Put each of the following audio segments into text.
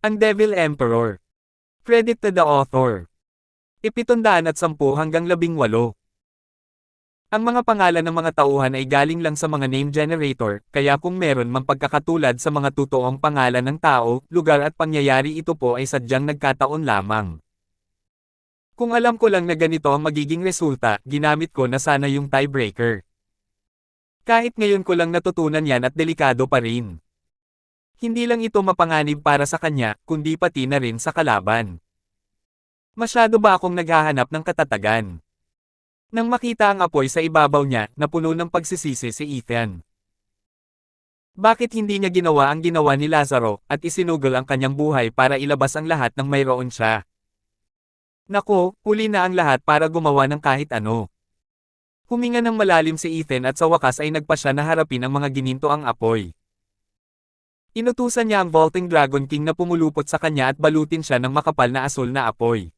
Ang Devil Emperor. Credit to the author. 710 hanggang 18. Ang mga pangalan ng mga tauhan ay galing lang sa mga name generator, kaya kung meron mang pagkakatulad sa mga totoong pangalan ng tao, lugar at pangyayari, ito po ay sadyang nagkataon lamang. Kung alam ko lang na ganito ang magiging resulta, ginamit ko na sana yung tiebreaker. Kahit ngayon ko lang natutunan yan at delikado pa rin. Hindi lang ito mapanganib para sa kanya, kundi pati na rin sa kalaban. Masyado ba akong naghahanap ng katatagan? Nang makita ang apoy sa ibabaw niya, napuno ng pagsisisi si Ethan. Bakit hindi niya ginawa ang ginawa ni Lazaro, at isinugol ang kanyang buhay para ilabas ang lahat ng mayroon siya? Nako, huli na ang lahat para gumawa ng kahit ano. Huminga ng malalim si Ethan at sa wakas ay nagpa siya na harapin ang mga ginintoang apoy. Inutusan niya ang Vaulting Dragon King na pumulupot sa kanya at balutin siya ng makapal na asul na apoy.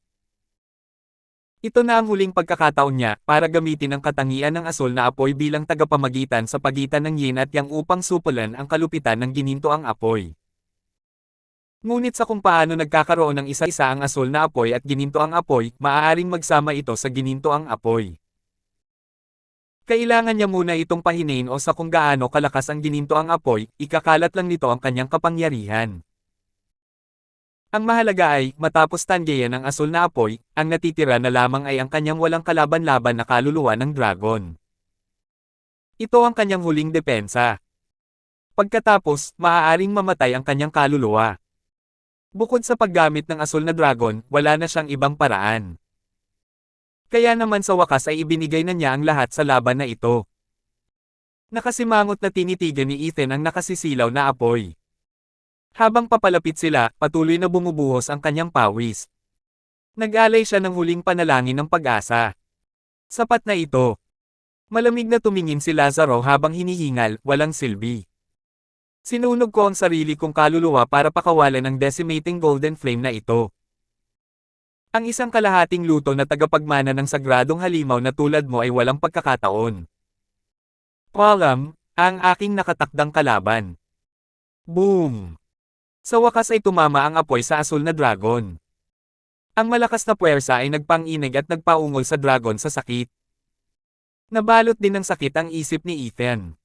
Ito na ang huling pagkakataon niya para gamitin ang katangian ng asul na apoy bilang tagapamagitan sa pagitan ng yin at yang upang supulan ang kalupitan ng ginintoang apoy. Ngunit sa kung paano nagkakaroon ng isa-isa ang asul na apoy at ginintoang apoy, maaaring magsama ito sa ginintoang apoy. Kailangan niya muna itong pahinain o sa kung gaano kalakas ang ginintoang apoy, ikakalat lang nito ang kanyang kapangyarihan. Ang mahalaga ay, matapos tanggayan ang asul na apoy, ang natitira na lamang ay ang kanyang walang kalaban-laban na kaluluwa ng dragon. Ito ang kanyang huling depensa. Pagkatapos, maaaring mamatay ang kanyang kaluluwa. Bukod sa paggamit ng asul na dragon, wala na siyang ibang paraan. Kaya naman sa wakas ay ibinigay na niya ang lahat sa laban na ito. Nakasimangot na tinitigan ni Ethan ang nakasisilaw na apoy. Habang papalapit sila, patuloy na bumubuhos ang kanyang pawis. Nag-alay siya ng huling panalangin ng pag-asa. Sapat na ito. Malamig na tumingin si Lazaro habang hinihingal, walang silbi. Sinunog ko ang sarili kong kaluluwa para pakawalan ang decimating golden flame na ito. Ang isang kalahating luto na tagapagmana ng sagradong halimaw na tulad mo ay walang pagkakataon. Palam, ang aking nakatakdang kalaban. Boom! Sa wakas ay tumama ang apoy sa asul na dragon. Ang malakas na puwersa ay nagpang-inig at nagpaungol sa dragon sa sakit. Nabalot din ng sakit ang isip ni Ethan.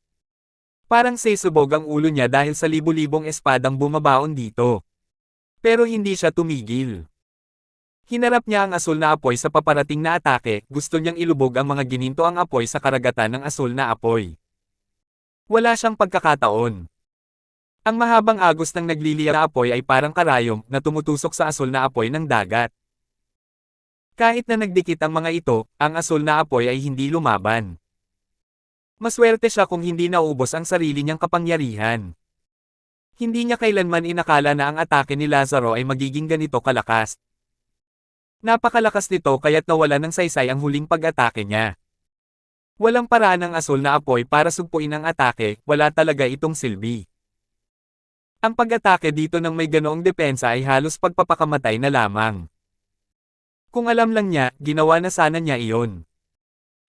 Parang sesubog ang ulo niya dahil sa libu-libong espadang bumabaon dito. Pero hindi siya tumigil. Hinarap niya ang asul na apoy sa paparating na atake, gusto niyang ilubog ang mga ginintoang apoy sa karagatan ng asul na apoy. Wala siyang pagkakataon. Ang mahabang agos ng nagliliyab na apoy ay parang karayom na tumutusok sa asul na apoy ng dagat. Kahit na nagdikit ang mga ito, ang asul na apoy ay hindi lumaban. Maswerte siya kung hindi naubos ang sarili niyang kapangyarihan. Hindi niya kailanman inakala na ang atake ni Lazaro ay magiging ganito kalakas. Napakalakas nito kaya't nawala ng saysay ang huling pag-atake niya. Walang paraan ang asul na apoy para sugpuin ang atake, wala talaga itong silbi. Ang pag-atake dito ng may ganoong depensa ay halos pagpapakamatay na lamang. Kung alam lang niya, ginawa na sana niya iyon.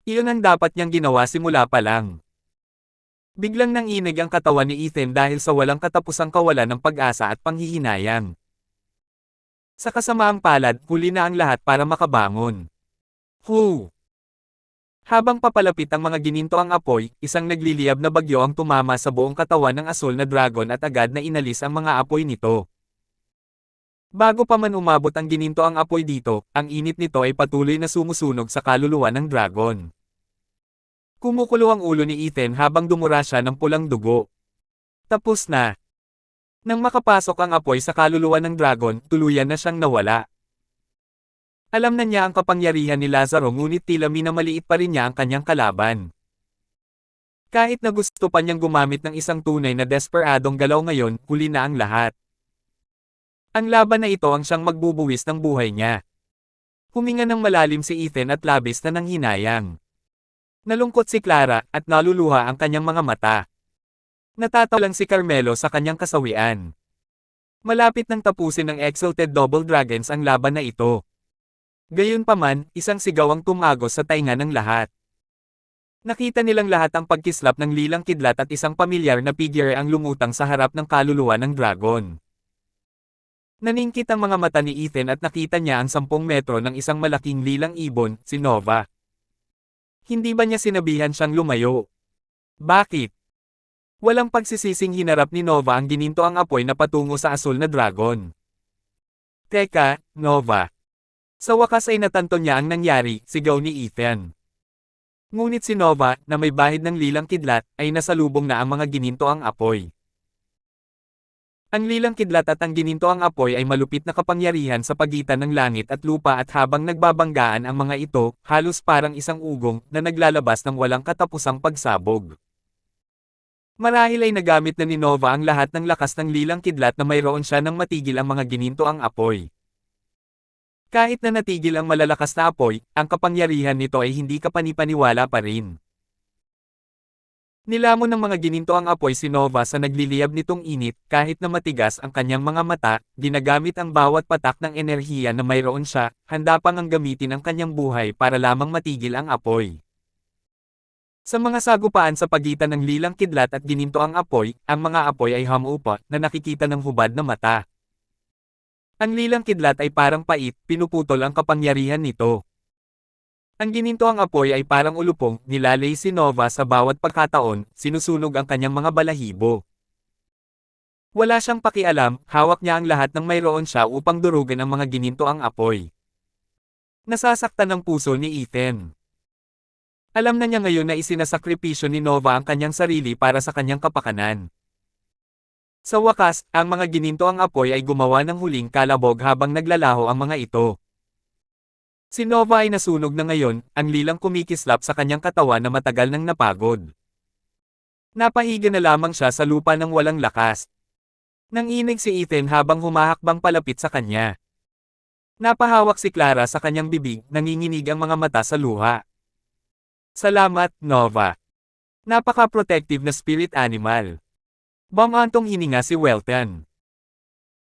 Iyon ang dapat niyang ginawa simula pa lang. Biglang nanginig ang katawan ni Ethan dahil sa walang katapusang kawalan ng pag-asa at panghihinayang. Sa kasamaang palad, huli na ang lahat para makabangon. Hu! Habang papalapit ang mga ginintoang apoy, isang nagliliyab na bagyo ang tumama sa buong katawan ng asul na dragon at agad na inalis ang mga apoy nito. Bago pa man umabot ang ginintoang apoy dito, ang init nito ay patuloy na sumusunog sa kaluluwa ng dragon. Kumukulo ang ulo ni Ethan habang dumura siya ng pulang dugo. Tapos na. Nang makapasok ang apoy sa kaluluwa ng dragon, tuluyan na siyang nawala. Alam na niya ang kapangyarihan ni Lazaro ngunit tila minamaliit pa rin niya ang kanyang kalaban. Kahit na gusto pa niyang gumamit ng isang tunay na desperadong galaw ngayon, huli na ang lahat. Ang laban na ito ang siyang magbubuwis ng buhay niya. Huminga ng malalim si Ethan at labis na nanghinayang. Nalungkot si Clara at naluluha ang kanyang mga mata. Natatawa lang si Carmelo sa kanyang kasawian. Malapit nang tapusin ng Exalted Double Dragons ang laban na ito. Gayunpaman, isang sigaw ang tumagos sa tainga ng lahat. Nakita nilang lahat ang pagkislap ng lilang kidlat at isang pamilyar na figure ang lumutang sa harap ng kaluluwa ng dragon. Naningkit ang mga mata ni Ethan at nakita niya ang 10 metro ng isang malaking lilang ibon, si Nova. Hindi ba niya sinabihan siyang lumayo? Bakit? Walang pagsisising hinarap ni Nova ang gininto ang apoy na patungo sa asul na dragon. Teka, Nova. Sa wakas ay natanto niya ang nangyari, sigaw ni Ethan. Ngunit si Nova, na may bahid ng lilang kidlat, ay nasalubong na ang mga gininto ang apoy. Ang lilang kidlat at ang gininto ang apoy ay malupit na kapangyarihan sa pagitan ng langit at lupa at habang nagbabanggaan ang mga ito, halos parang isang ugong na naglalabas ng walang katapusang pagsabog. Marahil ay nagamit na ni Nova ang lahat ng lakas ng lilang kidlat na mayroon siya nang matigil ang mga gininto ang apoy. Kahit na natigil ang malalakas na apoy, ang kapangyarihan nito ay hindi kapanipaniwala pa rin. Nilamon ng mga gininto ang apoy si Nova sa nagliliyab nitong init, kahit na matigas ang kanyang mga mata, ginagamit ang bawat patak ng enerhiya na mayroon siya, handa pang ang gamitin ang kanyang buhay para lamang matigil ang apoy. Sa mga sagupaan sa pagitan ng lilang kidlat at gininto ang apoy, ang mga apoy ay humupa na nakikita ng hubad na mata. Ang lilang kidlat ay parang pait, pinuputol ang kapangyarihan nito. Ang gininto ang apoy ay parang ulupong, nilalay si Nova sa bawat pagkataon, sinusunog ang kanyang mga balahibo. Wala siyang pakialam, hawak niya ang lahat ng mayroon siya upang durugan ang mga gininto ang apoy. Nasasaktan ang puso ni Ethan. Alam na niya ngayon na isinasakripisyo ni Nova ang kanyang sarili para sa kanyang kapakanan. Sa wakas, ang mga gininto ang apoy ay gumawa ng huling kalabog habang naglalaho ang mga ito. Si Nova ay nasunog na ngayon, ang lilang kumikislap sa kanyang katawan na matagal nang napagod. Napahiga na lamang siya sa lupa ng walang lakas. Nanginig si Ethan habang humahakbang palapit sa kanya. Napahawak si Clara sa kanyang bibig, nanginginig ang mga mata sa luha. Salamat, Nova. Napaka-protective na spirit animal. Bumantong hininga si Welton.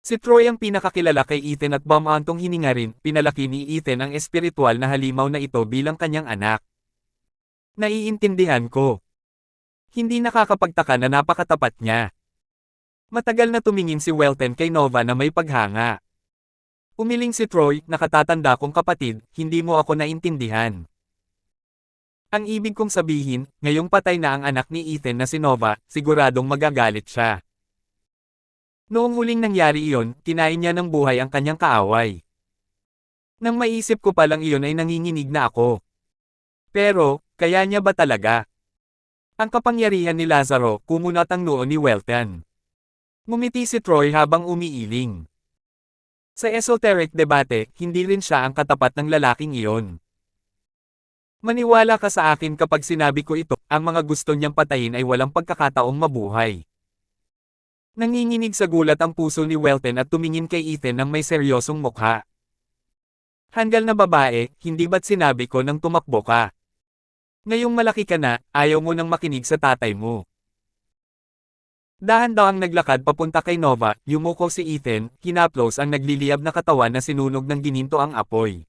Si Troy ang pinakakilala kay Ethan at bumantong hininga rin, pinalaki ni Ethan ang espiritual na halimaw na ito bilang kanyang anak. Naiintindihan ko. Hindi nakakapagtaka na napakatapat niya. Matagal na tumingin si Welton kay Nova na may paghanga. Umiling si Troy, nakatatanda kong kapatid, hindi mo ako naintindihan. Ang ibig kong sabihin, ngayong patay na ang anak ni Ethan na si Nova, siguradong magagalit siya. Noong huling nangyari iyon, kinain niya ng buhay ang kanyang kaaway. Nang maisip ko palang iyon ay nanginginig na ako. Pero, kaya niya ba talaga? Ang kapangyarihan ni Lazaro, kumunat ang noo ni Welton. Ngumiti si Troy habang umiiling. Sa esoteric debate, hindi rin siya ang katapat ng lalaking iyon. Maniwala ka sa akin kapag sinabi ko ito, ang mga gusto niyang patayin ay walang pagkakataong mabuhay. Nanginginig sa gulat ang puso ni Welton at tumingin kay Ethan ng may seryosong mukha. Handgal na babae, hindi ba't sinabi ko nang tumakbo ka? Ngayong malaki ka na, ayaw mo nang makinig sa tatay mo. Dahan-dahang naglakad papunta kay Nova, yumuko si Ethan, hinaplos ang nagliliyab na katawan na sinunog ng gininto ang apoy.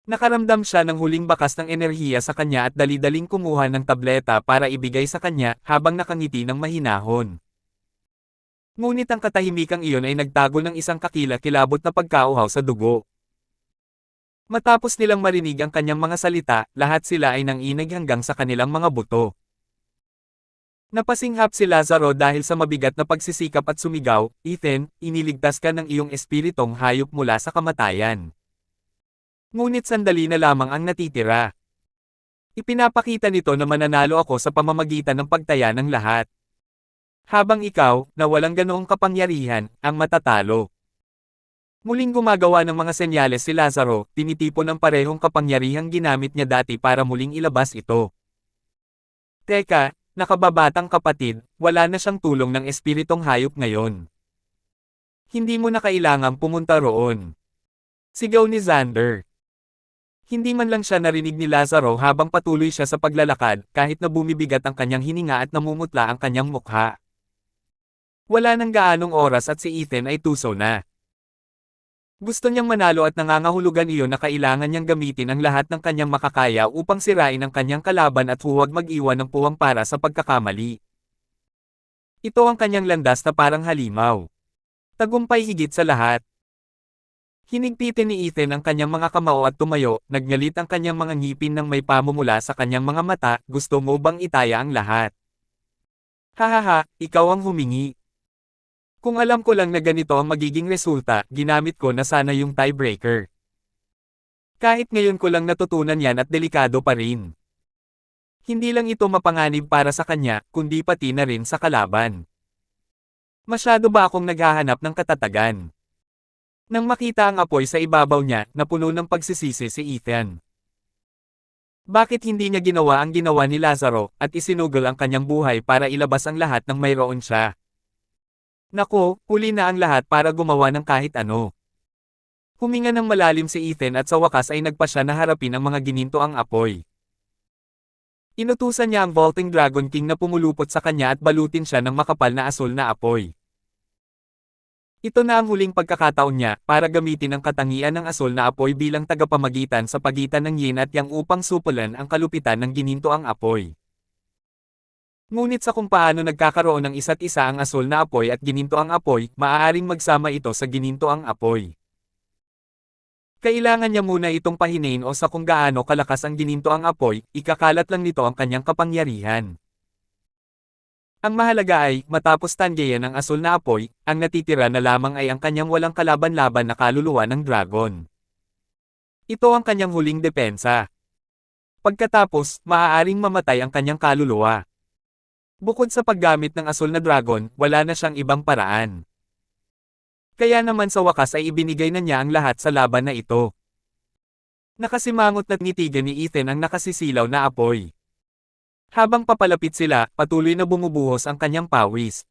Nakaramdam siya ng huling bakas ng enerhiya sa kanya at dali-daling kumuha ng tableta para ibigay sa kanya habang nakangiti ng mahinahon. Ngunit ang katahimikang iyon ay nagtago ng isang kakilakilabot na pagkauhaw sa dugo. Matapos nilang marinig ang kanyang mga salita, lahat sila ay nanginig hanggang sa kanilang mga buto. Napasinghap si Lazaro dahil sa mabigat na pagsisikap at sumigaw, Ethan, iniligtas ka ng iyong espiritong hayop mula sa kamatayan. Ngunit sandali na lamang ang natitira. Ipinapakita nito na mananalo ako sa pamamagitan ng pagtaya ng lahat. Habang ikaw, na walang ganoong kapangyarihan, ang matatalo. Muling gumagawa ng mga senyales si Lazaro, tinitipon ang parehong kapangyarihang ginamit niya dati para muling ilabas ito. Teka, nakababatang kapatid, wala na siyang tulong ng espiritong hayop ngayon. Hindi mo na kailangang pumunta roon. Sigaw ni Xander. Hindi man lang siya narinig ni Lazaro habang patuloy siya sa paglalakad, kahit na bumibigat ang kanyang hininga at namumutla ang kanyang mukha. Wala nang gaanong oras at si Ethan ay tuso na. Gusto niyang manalo at nangangahulugan iyon na kailangan niyang gamitin ang lahat ng kanyang makakaya upang sirain ang kanyang kalaban at huwag mag-iwan ng puwang para sa pagkakamali. Ito ang kanyang landas na parang halimaw. Tagumpay higit sa lahat. Hinigpitin ni Ethan ang kanyang mga kamao at tumayo, nagngalit ang kanyang mga ngipin nang may pamumula sa kanyang mga mata, gusto mo bang itaya ang lahat? Hahaha, ikaw ang humingi. Kung alam ko lang na ganito ang magiging resulta, ginamit ko na sana yung tiebreaker. Kahit ngayon ko lang natutunan yan at delikado pa rin. Hindi lang ito mapanganib para sa kanya, kundi pati na rin sa kalaban. Masyado ba akong naghahanap ng katatagan? Nang makita ang apoy sa ibabaw niya, napuno ng pagsisisi si Ethan. Bakit hindi niya ginawa ang ginawa ni Lazaro, at isinugol ang kanyang buhay para ilabas ang lahat ng mayroon siya? Nako, huli na ang lahat para gumawa ng kahit ano. Huminga ng malalim si Ethan at sa wakas ay nagpa siya na harapin ang mga ginintoang apoy. Inutusan niya ang Vaulting Dragon King na pumulupot sa kanya at balutin siya ng makapal na asul na apoy. Ito na ang huling pagkakataon niya para gamitin ang katangian ng asul na apoy bilang tagapamagitan sa pagitan ng yin at yang upang supulan ang kalupitan ng ginintoang apoy. Ngunit sa kung paano nagkakaroon ng isa't isa ang asul na apoy at ginintoang apoy, maaaring magsama ito sa ginintoang apoy. Kailangan niya muna itong pahinain o sa kung gaano kalakas ang ginintoang apoy, ikakalat lang nito ang kanyang kapangyarihan. Ang mahalaga ay, matapos tanggayan ang asul na apoy, ang natitira na lamang ay ang kanyang walang kalaban-laban na kaluluwa ng dragon. Ito ang kanyang huling depensa. Pagkatapos, maaaring mamatay ang kanyang kaluluwa. Bukod sa paggamit ng asul na dragon, wala na siyang ibang paraan. Kaya naman sa wakas ay ibinigay na niya ang lahat sa laban na ito. Nakasimangot na nitigan ni Ethan ang nakasisilaw na apoy. Habang papalapit sila, patuloy na bumubuhos ang kanyang pawis.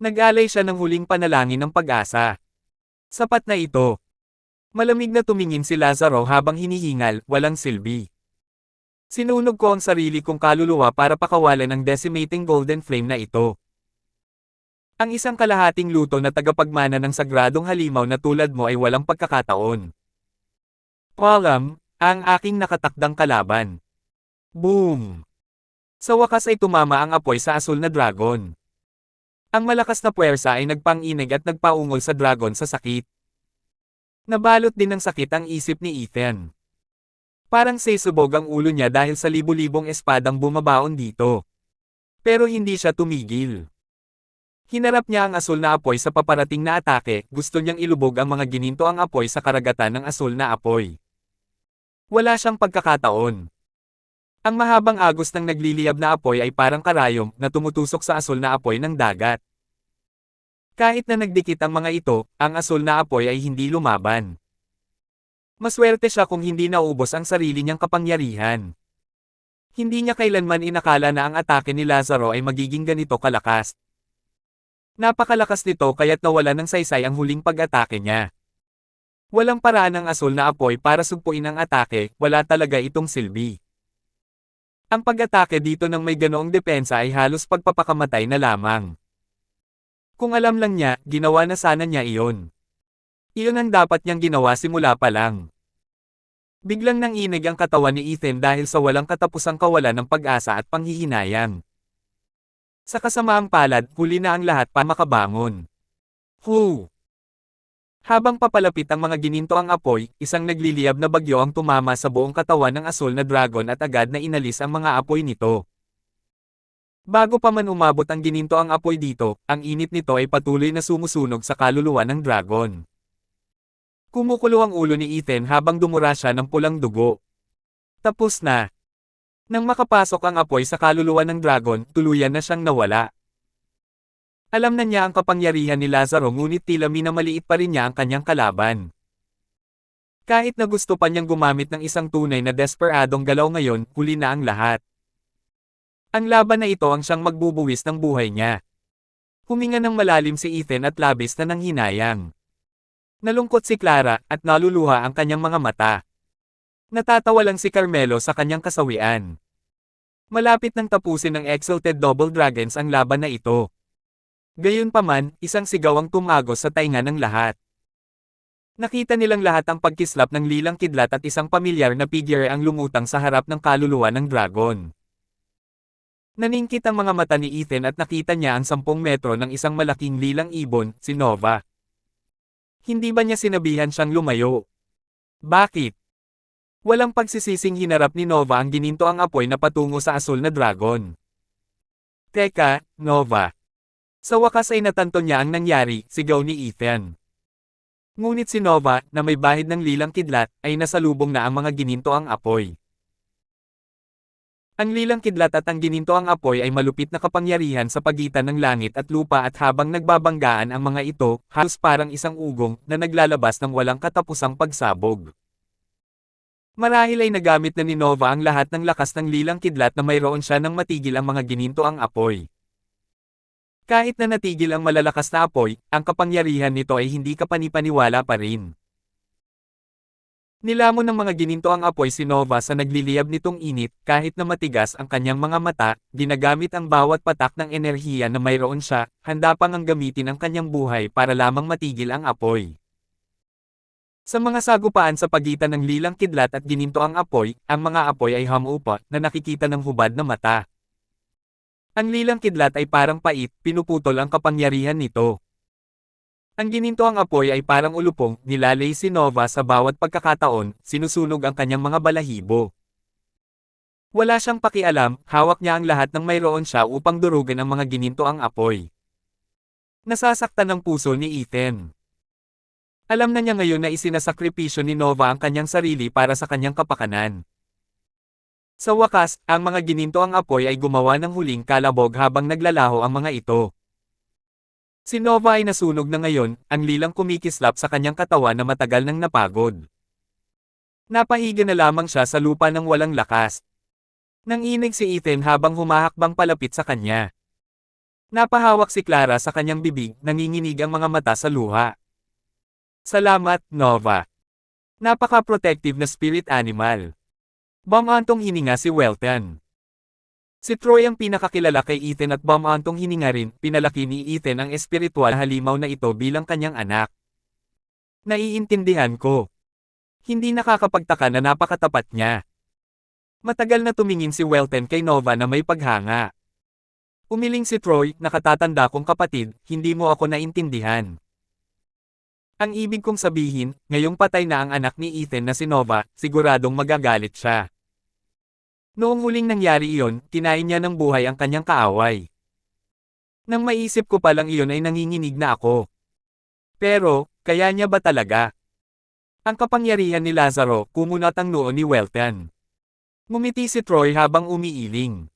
Nag-alay siya ng huling panalangin ng pag-asa. Sapat na ito. Malamig na tumingin si Lazaro habang hinihingal, walang silbi. Sinunog ko ang sarili kong kaluluwa para pakawalan ang decimating golden flame na ito. Ang isang kalahating luto na tagapagmana ng sagradong halimaw na tulad mo ay walang pagkakataon. Palam, ang aking nakatakdang kalaban. Boom! Sa wakas ay tumama ang apoy sa asul na dragon. Ang malakas na puwersa ay nagpang-inig at nagpaungol sa dragon sa sakit. Nabalot din ng sakit ang isip ni Ethan. Parang sesubog ang ulo niya dahil sa libu-libong espadang bumabaon dito. Pero hindi siya tumigil. Hinarap niya ang asul na apoy sa paparating na atake, gusto niyang ilubog ang mga ginintoang apoy sa karagatan ng asul na apoy. Wala siyang pagkakataon. Ang mahabang agos ng nagliliyab na apoy ay parang karayom na tumutusok sa asul na apoy ng dagat. Kahit na nagdikit ang mga ito, ang asul na apoy ay hindi lumaban. Maswerte siya kung hindi naubos ang sarili niyang kapangyarihan. Hindi niya kailanman inakala na ang atake ni Lazaro ay magiging ganito kalakas. Napakalakas nito kaya't nawala ng saysay ang huling pag-atake niya. Walang paraan ang asul na apoy para sugpuin ang atake, wala talaga itong silbi. Ang pag-atake dito ng may ganoong depensa ay halos pagpapakamatay na lamang. Kung alam lang niya, ginawa na sana niya iyon. Iyon ang dapat niyang ginawa simula pa lang. Biglang nanginig ang katawan ni Ethan dahil sa walang katapusang kawalan ng pag-asa at panghihinayang. Sa kasamaang palad, huli na ang lahat pa makabangon. Hoo! Habang papalapit ang mga ginintoang apoy, isang nagliliyab na bagyo ang tumama sa buong katawan ng asul na dragon at agad na inalis ang mga apoy nito. Bago pa man umabot ang ginintoang apoy dito, ang init nito ay patuloy na sumusunog sa kaluluwa ng dragon. Kumukulo ang ulo ni Ethan habang dumura siya ng pulang dugo. Tapos na. Nang makapasok ang apoy sa kaluluwa ng dragon, tuluyan na siyang nawala. Alam na niya ang kapangyarihan ni Lazaro ngunit tila minamaliit pa rin niya ang kanyang kalaban. Kahit na gusto pa niyang gumamit ng isang tunay na desperadong galaw ngayon, huli na ang lahat. Ang laban na ito ang siyang magbubuwis ng buhay niya. Huminga ng malalim si Ethan at labis na nanghinayang. Nalungkot si Clara at naluluha ang kanyang mga mata. Natatawa lang si Carmelo sa kanyang kasawian. Malapit nang tapusin ng Exalted Double Dragons ang laban na ito. Gayunpaman, isang sigaw ang tumagos sa tainga ng lahat. Nakita nilang lahat ang pagkislap ng lilang kidlat at isang pamilyar na figure ang lumutang sa harap ng kaluluwa ng dragon. Naningkit ang mga mata ni Ethan at nakita niya ang 10 metro ng isang malaking lilang ibon, si Nova. Hindi ba niya sinabihan siyang lumayo? Bakit? Walang pagsisising hinarap ni Nova ang gininto ang apoy na patungo sa asul na dragon. Teka, Nova. Sa wakas ay natanto niya ang nangyari, sigaw ni Ethan. Ngunit si Nova, na may bahid ng lilang kidlat, ay nasalubong na ang mga gininto ang apoy. Ang lilang kidlat at ang gininto ang apoy ay malupit na kapangyarihan sa pagitan ng langit at lupa at habang nagbabanggaan ang mga ito, halos parang isang ugong na naglalabas ng walang katapusang pagsabog. Marahil ay nagamit na ni Nova ang lahat ng lakas ng lilang kidlat na mayroon siya nang matigil ang mga gininto ang apoy. Kahit na natigil ang malalakas na apoy, ang kapangyarihan nito ay hindi kapanipaniwala pa rin. Nilamon ng mga gininto ang apoy si Nova sa nagliliyab nitong init, kahit na matigas ang kanyang mga mata, ginagamit ang bawat patak ng enerhiya na mayroon siya, handa pang ang gamitin ang kanyang buhay para lamang matigil ang apoy. Sa mga sagupaan sa pagitan ng lilang kidlat at gininto ang apoy, ang mga apoy ay humupa na nakikita ng hubad na mata. Ang lilang kidlat ay parang pait, pinuputol ang kapangyarihan nito. Ang gininto ang apoy ay parang ulupong, nilalay si Nova sa bawat pagkakataon, sinusunog ang kanyang mga balahibo. Wala siyang pakialam, hawak niya ang lahat ng mayroon siya upang durugan ang mga gininto ang apoy. Nasasaktan ang puso ni Ethan. Alam na niya ngayon na isinasakripisyo ni Nova ang kanyang sarili para sa kanyang kapakanan. Sa wakas, ang mga gininto ang apoy ay gumawa ng huling kalabog habang naglalaho ang mga ito. Si Nova ay nasunog na ngayon, ang lilang kumikislap sa kanyang katawan na matagal nang napagod. Napahiga na lamang siya sa lupa ng walang lakas. Nanginig si Ethan habang humahakbang palapit sa kanya. Napahawak si Clara sa kanyang bibig, nanginginig ang mga mata sa luha. Salamat, Nova. Napaka-protective na spirit animal. Bumantong hininga si Welton. Si Troy ang pinakakilala kay Ethan at bumantong hininga rin, pinalaki ni Ethan ang espiritual na halimaw na ito bilang kanyang anak. Naiintindihan ko. Hindi nakakapagtaka na napakatapat niya. Matagal na tumingin si Welton kay Nova na may paghanga. Umiling si Troy, nakatatanda kong kapatid, hindi mo ako naintindihan. Ang ibig kong sabihin, ngayong patay na ang anak ni Ethan na si Nova, siguradong magagalit siya. Noong huling nangyari iyon, kinain niya ng buhay ang kanyang kaaway. Nang maisip ko palang iyon ay nanginginig na ako. Pero, kaya niya ba talaga? Ang kapangyarihan ni Lazaro, kumunat ang noo ni Welton. Ngumiti si Troy habang umiiling.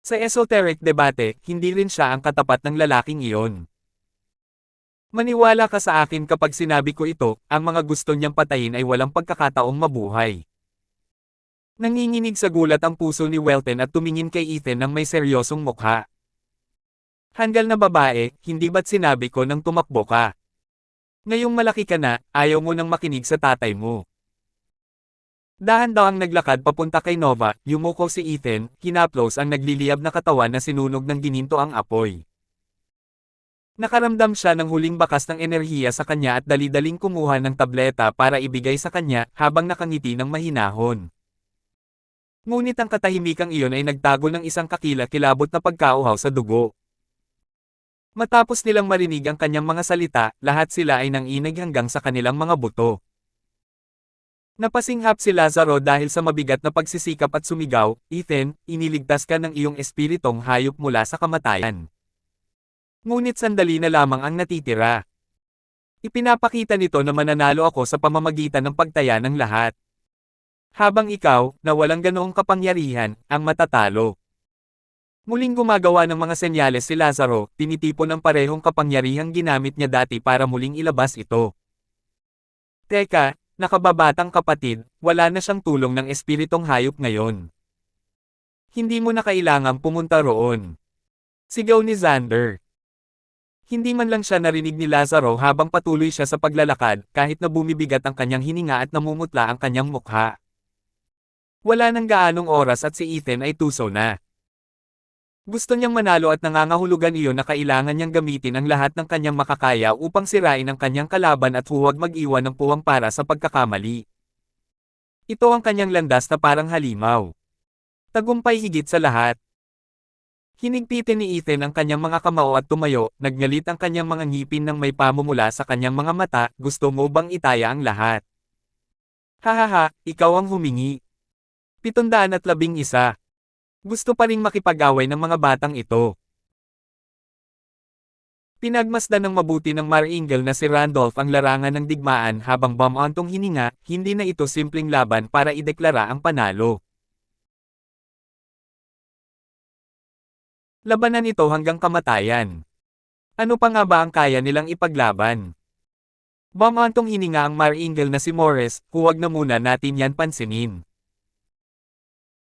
Sa esoteric debate, hindi rin siya ang katapat ng lalaking iyon. Maniwala ka sa akin kapag sinabi ko ito, ang mga gusto niyang patayin ay walang pagkakataong mabuhay. Nanginginig sa gulat ang puso ni Welton at tumingin kay Ethan ng may seryosong mukha. Hanggal na babae, hindi ba't sinabi ko nang tumakbo ka? Ngayong malaki ka na, ayaw mo nang makinig sa tatay mo. Dahan-dahang naglakad papunta kay Nova, yumuko si Ethan, hinaplos ang nagliliyab na katawan na sinunog ng gininto ang apoy. Nakaramdam siya ng huling bakas ng enerhiya sa kanya at dali-daling kumuha ng tableta para ibigay sa kanya habang nakangiti ng mahinahon. Ngunit ang katahimikang iyon ay nagtago ng isang kakila-kilabot na pagkauhaw sa dugo. Matapos nilang marinig ang kanyang mga salita, lahat sila ay nanginig hanggang sa kanilang mga buto. Napasinghap si Lazaro dahil sa mabigat na pagsisikap at sumigaw, Ethan, iniligtas ka ng iyong espiritong hayop mula sa kamatayan. Ngunit sandali na lamang ang natitira. Ipinapakita nito na mananalo ako sa pamamagitan ng pagtaya ng lahat. Habang ikaw, na walang ganoong kapangyarihan, ang matatalo. Muling gumagawa ng mga senyales si Lazaro, tinitipon ang parehong kapangyarihang ginamit niya dati para muling ilabas ito. Teka, nakababatang kapatid, wala na siyang tulong ng espiritong hayop ngayon. Hindi mo na kailangang pumunta roon. Sigaw ni Xander. Hindi man lang siya narinig ni Lazaro habang patuloy siya sa paglalakad, kahit na bumibigat ang kanyang hininga at namumutla ang kanyang mukha. Wala nang gaanong oras at si Ethan ay tuso na. Gusto niyang manalo at nangangahulugan iyon na kailangan niyang gamitin ang lahat ng kanyang makakaya upang sirain ang kanyang kalaban at huwag mag-iwan ng puwang para sa pagkakamali. Ito ang kanyang landas na parang halimaw. Tagumpay higit sa lahat. Hinigpitin ni Ethan ang kanyang mga kamao at tumayo, nagngalit ang kanyang mga ngipin ng may pamumula sa kanyang mga mata, gusto mo bang itaya ang lahat? Hahaha, ikaw ang humingi. 711. Gusto pa ring makipag-away ng mga batang ito. Pinagmasdan ng mabuti ng Marengel na si Randolph ang larangan ng digmaan habang bumantong hininga, hindi na ito simpleng laban para ideklara ang panalo. Labanan ito hanggang kamatayan. Ano pa nga ba ang kaya nilang ipaglaban? Bumantong hininga ang Marengel na si Morris, huwag na muna natin yan pansinin.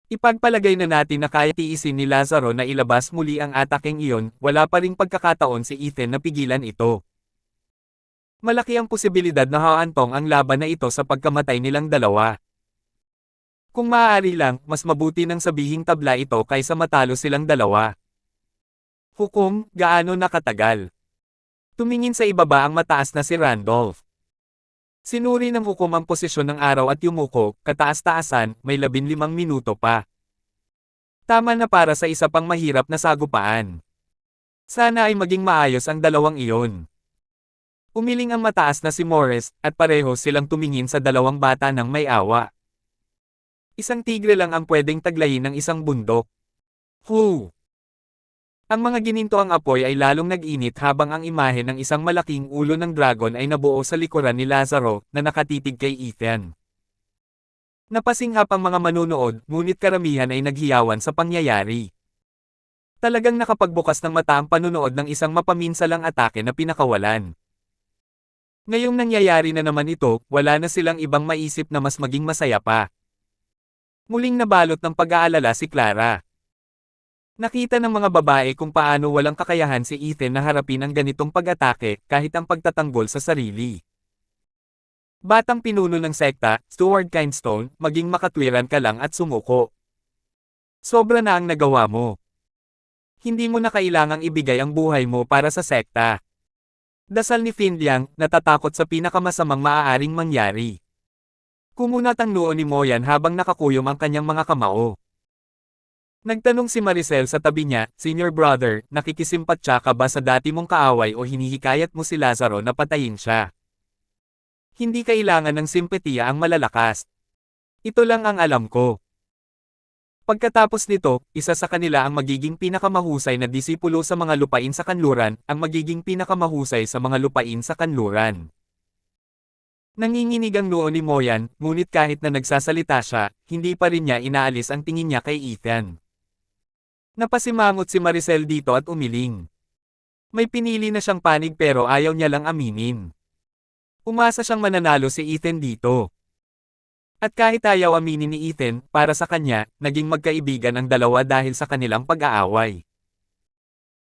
Ipagpalagay na natin na kaya tiisin ni Lazaro na ilabas muli ang ataking iyon, wala pa ring pagkakataon si Ethan na pigilan ito. Malaki ang posibilidad na haantong ang laban na ito sa pagkamatay nilang dalawa. Kung maaari lang, mas mabuti nang sabihing tabla ito kaysa matalo silang dalawa. Hukom, gaano nakatagal? Tumingin sa ibaba ang mataas na si Randolph. Sinuri ng hukom ang posisyon ng araw at yumuko, kataas-taasan, may 15 minuto pa. Tama na para sa isa pang mahirap na sagupaan. Sana ay maging maayos ang dalawang iyon. Umiling ang mataas na si Morris, at pareho silang tumingin sa dalawang bata ng may awa. Isang tigre lang ang pwedeng taglayin ng isang bundok. Hu! Ang mga gininto ang apoy ay lalong nag-init habang ang imahe ng isang malaking ulo ng dragon ay nabuo sa likuran ni Lazaro, na nakatitig kay Ethan. Napasinghap ang mga manunood, ngunit karamihan ay naghiyawan sa pangyayari. Talagang nakapagbukas ng mata ang panunood ng isang mapaminsalang atake na pinakawalan. Ngayong nangyayari na naman ito, wala na silang ibang maisip na mas maging masaya pa. Muling nabalot ng pag-aalala si Clara. Nakita ng mga babae kung paano walang kakayahan si Ethan na harapin ang ganitong pag-atake, kahit ang pagtatanggol sa sarili. Batang pinuno ng sekta, Stuart Kindstone, maging makatwiran ka lang at sumuko. Sobra na ang nagawa mo. Hindi mo na kailangang ibigay ang buhay mo para sa sekta. Dasal ni Finliang, natatakot sa pinakamasamang maaaring mangyari. Kumunat ang noo ni Moyan habang nakakuyom ang kanyang mga kamao. Nagtanong si Maricel sa tabi niya, Senior brother, nakikisimpatya ka ba sa dati mong kaaway o hinihikayat mo si Lazaro na patayin siya? Hindi kailangan ng simpatiya ang malalakas. Ito lang ang alam ko. Pagkatapos nito, isa sa kanila ang magiging pinakamahusay na disipulo sa mga lupain sa kanluran, ang magiging pinakamahusay sa mga lupain sa kanluran. Nanginginig ang noo ni Moyan, ngunit kahit na nagsasalita siya, hindi pa rin niya inaalis ang tingin niya kay Ethan. Napasimangot si Maricel dito at umiling. May pinili na siyang panig pero ayaw niya lang aminin. Umasa siyang mananalo si Ethan dito. At kahit ayaw aminin ni Ethan, para sa kanya, naging magkaibigan ang dalawa dahil sa kanilang pag-aaway.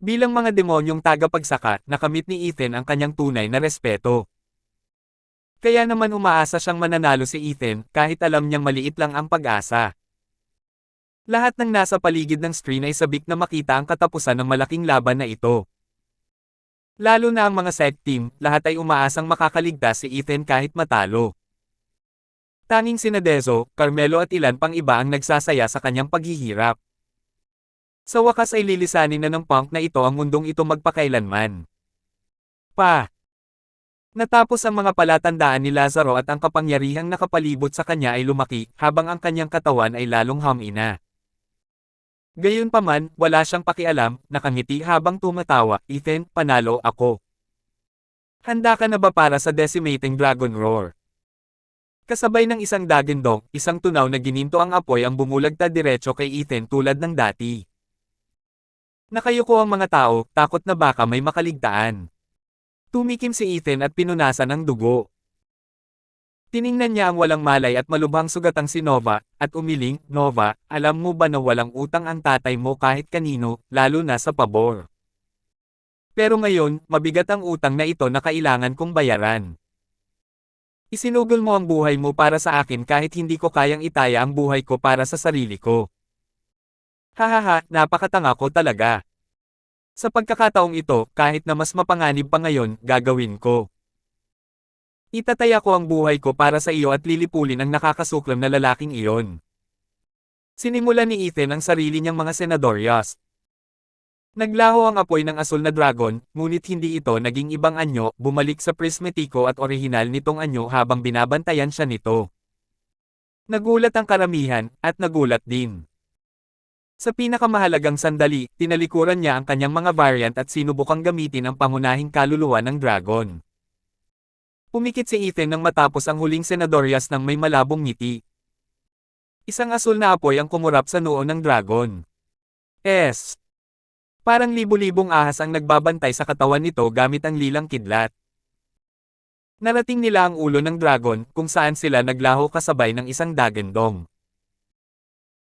Bilang mga demonyong tagapagsaka, nakamit ni Ethan ang kanyang tunay na respeto. Kaya naman umaasa siyang mananalo si Ethan, kahit alam niyang maliit lang ang pag-asa. Lahat ng nasa paligid ng screen ay sabik na makita ang katapusan ng malaking laban na ito. Lalo na ang mga sec team, lahat ay umaasang makakaligtas si Ethan kahit matalo. Tanging sina Dezo, Carmelo at ilan pang iba ang nagsasaya sa kanyang paghihirap. Sa wakas ay lilisanin na ng Punk na ito ang mundong ito magpakailanman. Natapos ang mga palatandaan ni Lazaro at ang kapangyarihang nakapalibot sa kanya ay lumaki, habang ang kanyang katawan ay lalong humina. Gayunpaman, wala siyang pakialam, nakangiti habang tumatawa, Ethan, panalo ako. Handa ka na ba para sa decimating dragon roar? Kasabay ng isang dagindong, isang tunaw na gininto ang apoy ang bumulagta diretso kay Ethan tulad ng dati. Nakayuko ang mga tao, takot na baka may makaligtaan. Tumikim si Ethan at pinunasan ng dugo. Tiningnan niya ang walang malay at malubhang sugatang si Nova, at umiling, Nova, alam mo ba na walang utang ang tatay mo kahit kanino, lalo na sa pabor. Pero ngayon, mabigat ang utang na ito na kailangan kong bayaran. Isinugol mo ang buhay mo para sa akin kahit hindi ko kayang itaya ang buhay ko para sa sarili ko. Hahaha, napakatanga ko talaga. Sa pagkakataong ito, kahit na mas mapanganib pa ngayon, gagawin ko. Itataya ko ang buhay ko para sa iyo at lilipulin ang nakakasuklam na lalaking iyon. Sinimulan ni Ethan ang sarili niyang mga senadoryas. Naglaho ang apoy ng asul na dragon, ngunit hindi ito naging ibang anyo, bumalik sa prismetiko at orihinal nitong anyo habang binabantayan siya nito. Nagulat ang karamihan, at nagulat din. Sa pinakamahalagang sandali, tinalikuran niya ang kanyang mga variant at sinubukang gamitin ang pangunahing kaluluwa ng dragon. Pumikit si Ethan nang matapos ang huling senadorias ng may malabong ngiti. Isang asul na apoy ang kumurap sa noo ng dragon. Parang libu-libong ahas ang nagbabantay sa katawan nito gamit ang lilang kidlat. Narating nila ang ulo ng dragon, kung saan sila naglaho kasabay ng isang dagendong.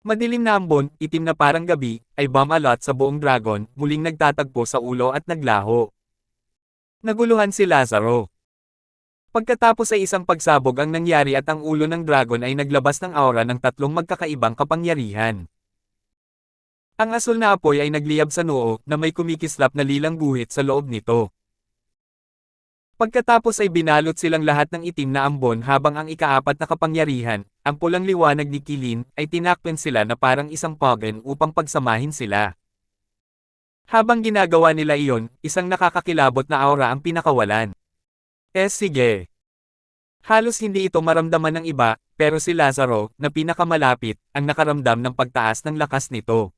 Madilim na ambon, itim na parang gabi, ay bumalot sa buong dragon, muling nagtatagpo sa ulo at naglaho. Naguluhan si Lazaro. Pagkatapos ay isang pagsabog ang nangyari at ang ulo ng dragon ay naglabas ng aura ng tatlong magkakaibang kapangyarihan. Ang asul na apoy ay nagliyab sa noo na may kumikislap na lilang guhit sa loob nito. Pagkatapos ay binalot silang lahat ng itim na ambon habang ang ikaapat na kapangyarihan, ang pulang liwanag ni Kilin, ay tinakpen sila na parang isang pogen upang pagsamahin sila. Habang ginagawa nila iyon, isang nakakakilabot na aura ang pinakawalan. Sige. Halos hindi ito maramdaman ng iba, pero si Lazaro, na pinakamalapit, ang nakaramdam ng pagtaas ng lakas nito.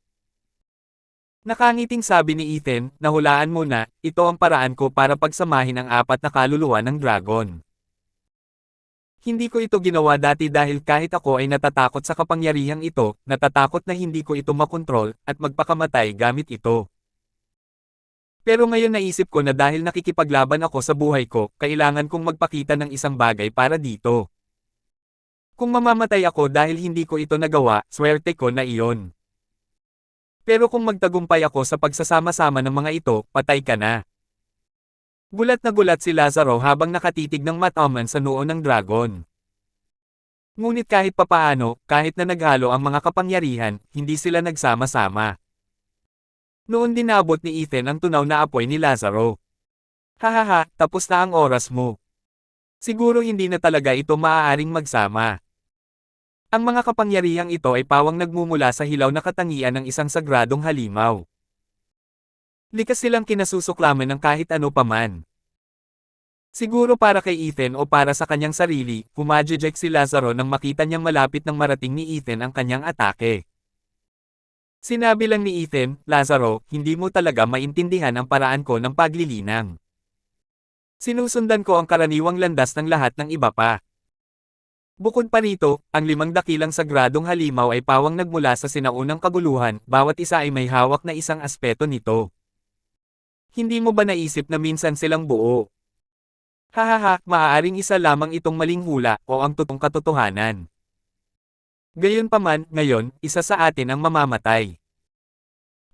Nakangiting sabi ni Ethan, nahulaan mo na, ito ang paraan ko para pagsamahin ang apat na kaluluwa ng dragon. Hindi ko ito ginawa dati dahil kahit ako ay natatakot sa kapangyarihang ito, natatakot na hindi ko ito makontrol, at magpakamatay gamit ito. Pero ngayon naisip ko na dahil nakikipaglaban ako sa buhay ko, kailangan kong magpakita ng isang bagay para dito. Kung mamamatay ako dahil hindi ko ito nagawa, swerte ko na iyon. Pero kung magtagumpay ako sa pagsasama-sama ng mga ito, patay ka na. Gulat na gulat si Lazaro habang nakatitig ng mataman sa noo ng dragon. Ngunit kahit papaano, kahit na naghalo ang mga kapangyarihan, hindi sila nagsama-sama. Noon dinabot ni Ethan ang tunaw na apoy ni Lazaro. Hahaha, tapos na ang oras mo. Siguro hindi na talaga ito maaaring magsama. Ang mga kapangyarihang ito ay pawang nagmumula sa hilaw na katangian ng isang sagradong halimaw. Likas silang kinasusuklaman ng kahit ano paman. Siguro para kay Ethan o para sa kanyang sarili, humajejek si Lazaro nang makita niyang malapit nang marating ni Ethan ang kanyang atake. Sinabi lang ni Ethan, Lazaro, hindi mo talaga maintindihan ang paraan ko ng paglilinang. Sinusundan ko ang karaniwang landas ng lahat ng iba pa. Bukod pa rito, ang 5 dakilang sagradong halimaw ay pawang nagmula sa sinaunang kaguluhan, bawat isa ay may hawak na isang aspeto nito. Hindi mo ba naisip na minsan silang buo? Hahaha, maaaring isa lamang itong maling hula o ang totoong katotohanan. Gayunpaman, ngayon, isa sa atin ang mamamatay.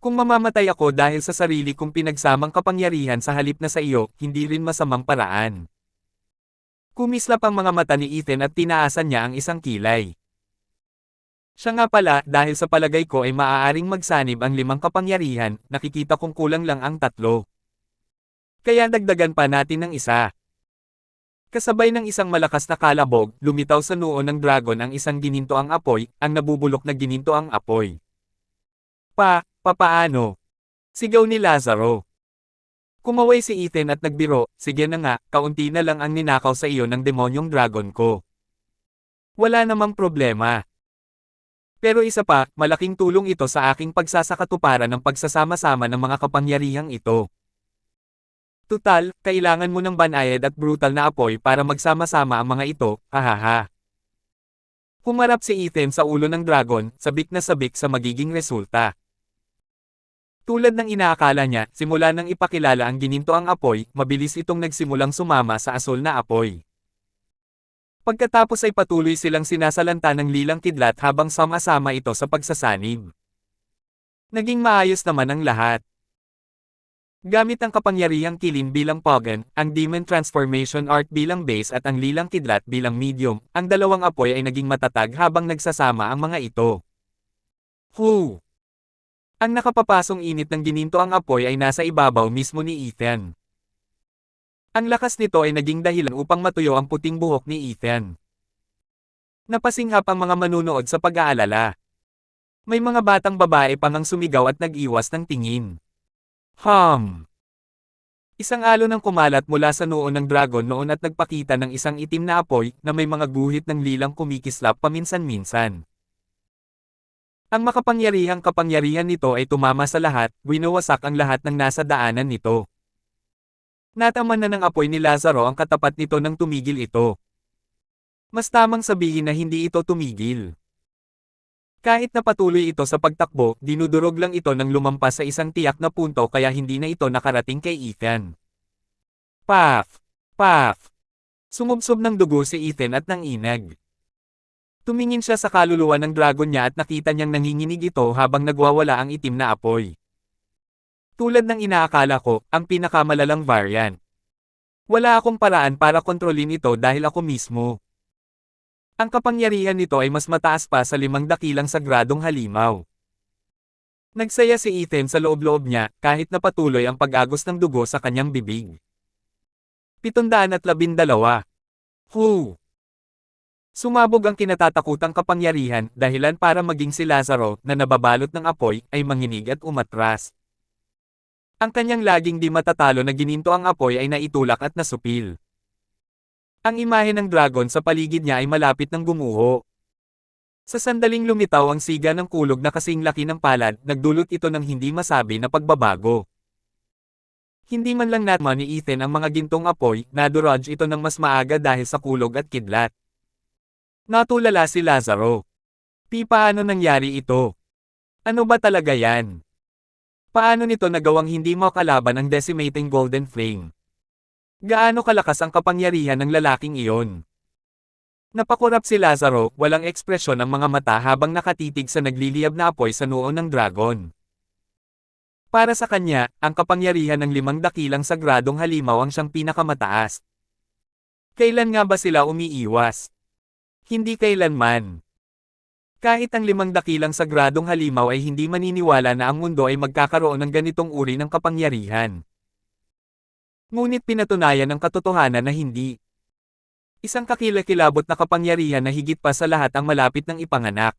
Kung mamamatay ako dahil sa sarili kong pinagsamang kapangyarihan sa halip na sa iyo, hindi rin masamang paraan. Kumislap ang mga mata ni Ethan at tinaasan niya ang isang kilay. Siya nga pala, dahil sa palagay ko ay maaaring magsanib ang 5 kapangyarihan, nakikita kong kulang lang ang 3. Kaya dagdagan pa natin ng isa. Kasabay ng isang malakas na kalabog, lumitaw sa noo ng dragon ang isang ginintoang apoy, ang nabubulok na ginintoang apoy. Papaano? Sigaw ni Lazaro. Kumaway si Ethan at nagbiro, sige na nga, kaunti na lang ang ninakaw sa iyo ng demonyong dragon ko. Wala namang problema. Pero isa pa, malaking tulong ito sa aking pagsasakatuparan ng pagsasama-sama ng mga kapangyarihang ito. Tutal, kailangan mo ng banayad at brutal na apoy para magsama-sama ang mga ito, hahaha. Humarap si Ethan sa ulo ng dragon, sabik na sabik sa magiging resulta. Tulad ng inaakala niya, simula nang ipakilala ang ginintoang apoy, mabilis itong nagsimulang sumama sa asul na apoy. Pagkatapos ay patuloy silang sinasalanta ng lilang kidlat habang sama-sama ito sa pagsasanib. Naging maayos naman ang lahat. Gamit ang kapangyarihang kilin bilang pogen, ang demon transformation art bilang base at ang lilang kidlat bilang medium, ang dalawang apoy ay naging matatag habang nagsasama ang mga ito. Ang nakapapasong init ng ginintoang apoy ay nasa ibabaw mismo ni Ethan. Ang lakas nito ay naging dahilan upang matuyo ang puting buhok ni Ethan. Napasinghap ang mga manunood sa pag-aalala. May mga batang babae pang ang sumigaw at nag-iwas ng tingin. Isang alon ng kumalat mula sa noo ng dragon noon at nagpakita ng isang itim na apoy na may mga guhit ng lilang kumikislap paminsan-minsan. Ang makapangyarihang kapangyarihan nito ay tumama sa lahat, winawasak ang lahat ng nasa daanan nito. Nataman na ng apoy ni Lazaro ang katapat nito nang tumigil ito. Mas tamang sabihin na hindi ito tumigil. Kahit na patuloy ito sa pagtakbo, dinudurog lang ito nang lumampas sa isang tiyak na punto kaya hindi na ito nakarating kay Ethan. Paf! Paf! Sumubsob ng dugo si Ethan at nanginag. Tumingin siya sa kaluluwa ng dragon niya at nakita niyang nanginginig ito habang nagwawala ang itim na apoy. Tulad ng inaakala ko, ang pinakamalalang variant. Wala akong paraan para kontrolin ito dahil ako mismo. Ang kapangyarihan nito ay mas mataas pa sa 5 dakilang sagradong halimaw. Nagsaya si Ethan sa loob-loob niya, kahit na patuloy ang pag-agos ng dugo sa kanyang bibig. 712. Sumabog ang kinatatakutang kapangyarihan, dahilan para maging si Lazaro, na nababalot ng apoy, ay manginig at umatras. Ang kanyang laging di matatalo na gininto ang apoy ay naitulak at nasupil. Ang imahe ng dragon sa paligid niya ay malapit ng gumuho. Sa sandaling lumitaw ang siga ng kulog na kasing laki ng palad, nagdulot ito ng hindi masabi na pagbabago. Hindi man lang natma ni Ethan ang mga gintong apoy, nadurage ito ng mas maaga dahil sa kulog at kidlat. Natulala si Lazaro. Paano nangyari ito? Ano ba talaga yan? Paano nito nagawang hindi makalaban ang decimating golden flame? Gaano kalakas ang kapangyarihan ng lalaking iyon? Napakurap si Lazaro, walang ekspresyon ang mga mata habang nakatitig sa nagliliyab na apoy sa noo ng dragon. Para sa kanya, ang kapangyarihan ng 5 dakilang sagradong halimaw ang siyang pinakamataas. Kailan nga ba sila umiiwas? Hindi kailanman. Kahit ang 5 dakilang sagradong halimaw ay hindi maniniwala na ang mundo ay magkakaroon ng ganitong uri ng kapangyarihan. Ngunit pinatunayan ng katotohanan na hindi. Isang kakilakilabot na kapangyarihan na higit pa sa lahat ang malapit ng ipanganak.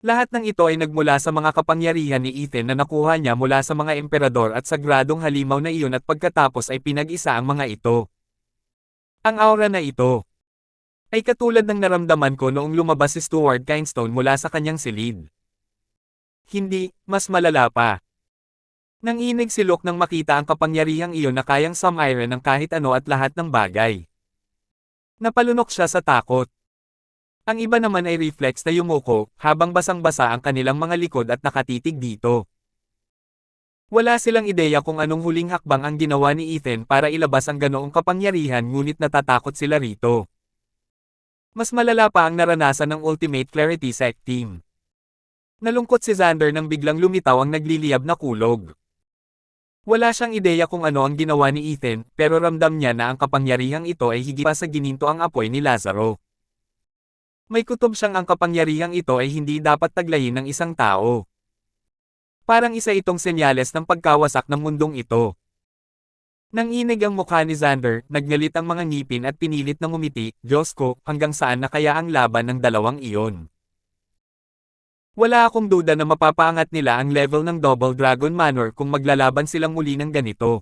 Lahat ng ito ay nagmula sa mga kapangyarihan ni Ethan na nakuha niya mula sa mga emperador at sagradong halimaw na iyon at pagkatapos ay pinag-isa ang mga ito. Ang aura na ito ay katulad ng naramdaman ko noong lumabas si Stuart Kinestone mula sa kanyang silid. Hindi, mas malala pa. Nanginig si Luke nang makita ang kapangyarihang iyon na kayang sumiron ng kahit ano at lahat ng bagay. Napalunok siya sa takot. Ang iba naman ay reflex na yumuko, habang basang-basa ang kanilang mga likod at nakatitig dito. Wala silang ideya kung anong huling hakbang ang ginawa ni Ethan para ilabas ang ganoong kapangyarihan ngunit natatakot sila rito. Mas malala pa ang naranasan ng Ultimate Clarity Sect Team. Nalungkot si Xander nang biglang lumitaw ang nagliliyab na kulog. Wala siyang ideya kung ano ang ginawa ni Ethan, pero ramdam niya na ang kapangyarihang ito ay higit pa sa gininto ang apoy ni Lazaro. May kutob siyang ang kapangyarihang ito ay hindi dapat taglayin ng isang tao. Parang isa itong senyales ng pagkawasak ng mundong ito. Nanginig ang mukha ni Xander, nagngalit ang mga ngipin at pinilit na ngumiti, Diyos ko, hanggang saan na kaya ang laban ng dalawang iyon? Wala akong duda na mapapaangat nila ang level ng Double Dragon Manor kung maglalaban silang muli ng ganito.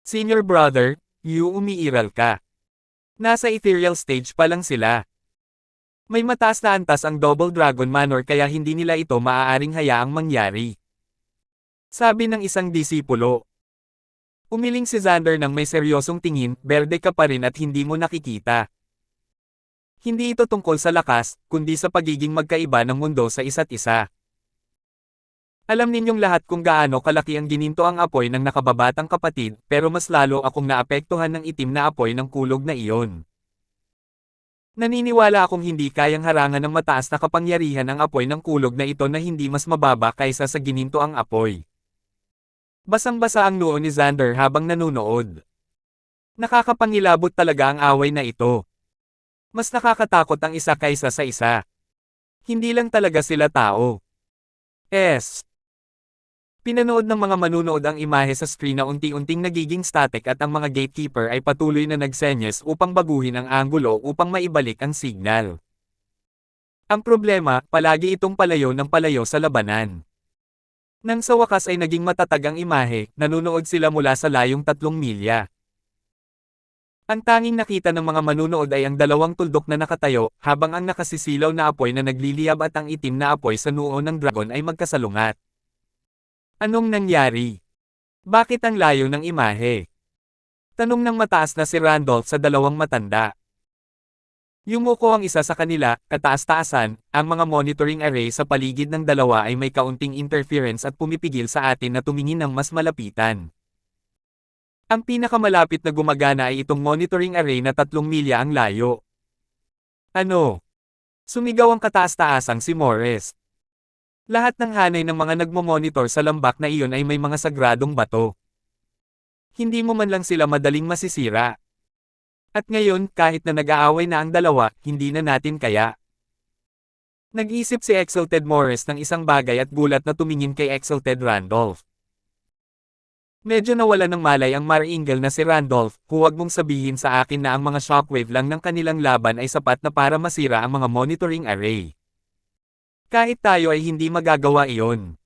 Senior brother, umiiral ka. Nasa ethereal stage pa lang sila. May mataas na antas ang Double Dragon Manor kaya hindi nila ito maaaring hayaang mangyari. Sabi ng isang disipulo. Umiling si Xander nang may seryosong tingin, berde ka pa rin at hindi mo nakikita. Hindi ito tungkol sa lakas, kundi sa pagiging magkaiba ng mundo sa isa't isa. Alam ninyong lahat kung gaano kalaki ang gininto ang apoy ng nakababatang kapatid, pero mas lalo akong naapektuhan ng itim na apoy ng kulog na iyon. Naniniwala akong hindi kayang harangan ng mataas na kapangyarihan ang apoy ng kulog na ito na hindi mas mababa kaysa sa gininto ang apoy. Basang-basa ang noo ni Xander habang nanunood. Nakakapangilabot talaga ang away na ito. Mas nakakatakot ang isa kaysa sa isa. Hindi lang talaga sila tao. Pinanood ng mga manunood ang imahe sa screen na unti-unting nagiging static at ang mga gatekeeper ay patuloy na nagsenyas upang baguhin ang anggulo upang maibalik ang signal. Ang problema, palagi itong palayo ng palayo sa labanan. Nang sa wakas ay naging matatag ang imahe, nanunood sila mula sa layong 3 milya. Ang tanging nakita ng mga manunood ay ang dalawang tuldok na nakatayo, habang ang nakasisilaw na apoy na nagliliyab at ang itim na apoy sa noo ng dragon ay magkasalungat. Anong nangyari? Bakit ang layo ng imahe? Tanong ng mataas na si Randolph sa dalawang matanda. Yumuko ang isa sa kanila, kataas-taasan, ang mga monitoring array sa paligid ng dalawa ay may kaunting interference at pumipigil sa atin na tumingin ng mas malapitan. Ang pinakamalapit na gumagana ay itong monitoring array na 3 milya ang layo. Ano? Sumigaw ang kataas-taasang si Morris. Lahat ng hanay ng mga nagmomonitor sa lambak na iyon ay may mga sagradong bato. Hindi mo man lang sila madaling masisira. At ngayon, kahit na nag-aaway na ang dalawa, hindi na natin kaya. Nag-isip si Exalted Morris ng isang bagay at gulat na tumingin kay Exalted Randolph. Medyo nawala ng malay ang Maringal na si Randolph, huwag mong sabihin sa akin na ang mga shockwave lang ng kanilang laban ay sapat na para masira ang mga monitoring array. Kahit tayo ay hindi magagawa iyon.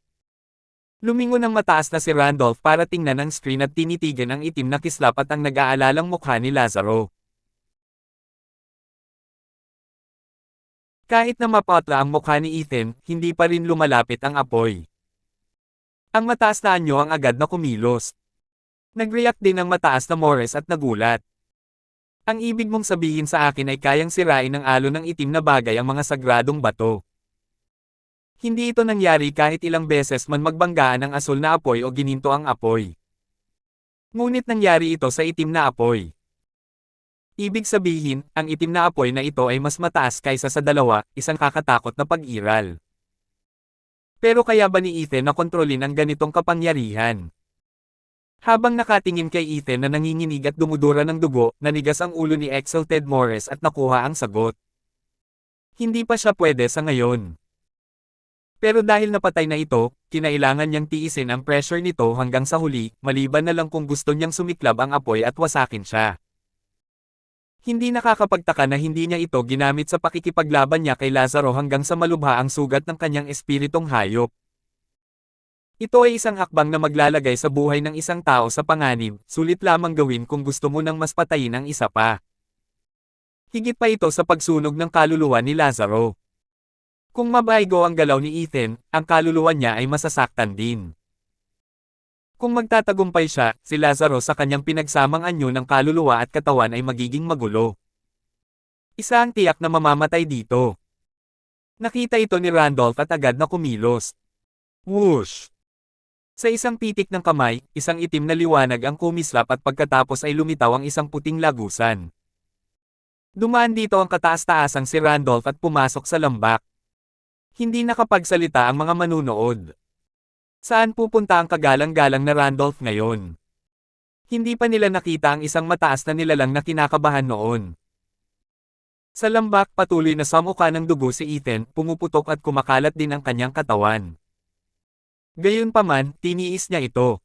Lumingon ng mataas na si Randolph para tingnan ang screen at tinitigan ang itim na kislap at ang nag-aalalang mukha ni Lazaro. Kahit na mapatla ang mukha ni Ethan, hindi pa rin lumalapit ang apoy. Ang mataas na anyo ang agad na kumilos. Nag-react din ang mataas na Morris at nagulat. Ang ibig mong sabihin sa akin ay kayang sirain ng alon ng itim na bagay ang mga sagradong bato. Hindi ito nangyari kahit ilang beses man magbanggaan ang asul na apoy o gininto ang apoy. Ngunit nangyari ito sa itim na apoy. Ibig sabihin, ang itim na apoy na ito ay mas mataas kaysa sa dalawa, isang kakatakot na pag-iral. Pero kaya ba ni Ethan na kontrolin ang ganitong kapangyarihan? Habang nakatingin kay Ethan na nanginginig at dumudura ng dugo, nanigas ang ulo ni Exalted Morris at nakuha ang sagot. Hindi pa siya pwede sa ngayon. Pero dahil napatay na ito, kinailangan niyang tiisin ang pressure nito hanggang sa huli, maliban na lang kung gusto niyang sumiklab ang apoy at wasakin siya. Hindi nakakapagtaka na hindi niya ito ginamit sa pakikipaglaban niya kay Lazaro hanggang sa malubha ang sugat ng kanyang espiritong hayop. Ito ay isang hakbang na maglalagay sa buhay ng isang tao sa panganib, sulit lamang gawin kung gusto mo nang mas patayin ang isa pa. Higit pa ito sa pagsunog ng kaluluwa ni Lazaro. Kung mabaygo ang galaw ni Ethan, ang kaluluwa niya ay masasaktan din. Kung magtatagumpay siya, si Lazaro sa kanyang pinagsamang anyo ng kaluluwa at katawan ay magiging magulo. Isa ang tiyak na mamamatay dito. Nakita ito ni Randolph at agad na kumilos. Whoosh! Sa isang pitik ng kamay, isang itim na liwanag ang kumislap at pagkatapos ay lumitaw ang isang puting lagusan. Dumaan dito ang kataas-taasang si Randolph at pumasok sa lambak. Hindi nakapagsalita ang mga manunood. Saan pupunta ang kagalang-galang na Randolph ngayon? Hindi pa nila nakita ang isang mataas na nilalang na kinakabahan noon. Sa lambak patuloy na samukha ng dugo si Ethan, pumuputok at kumakalat din ang kanyang katawan. Gayunpaman, tiniis niya ito.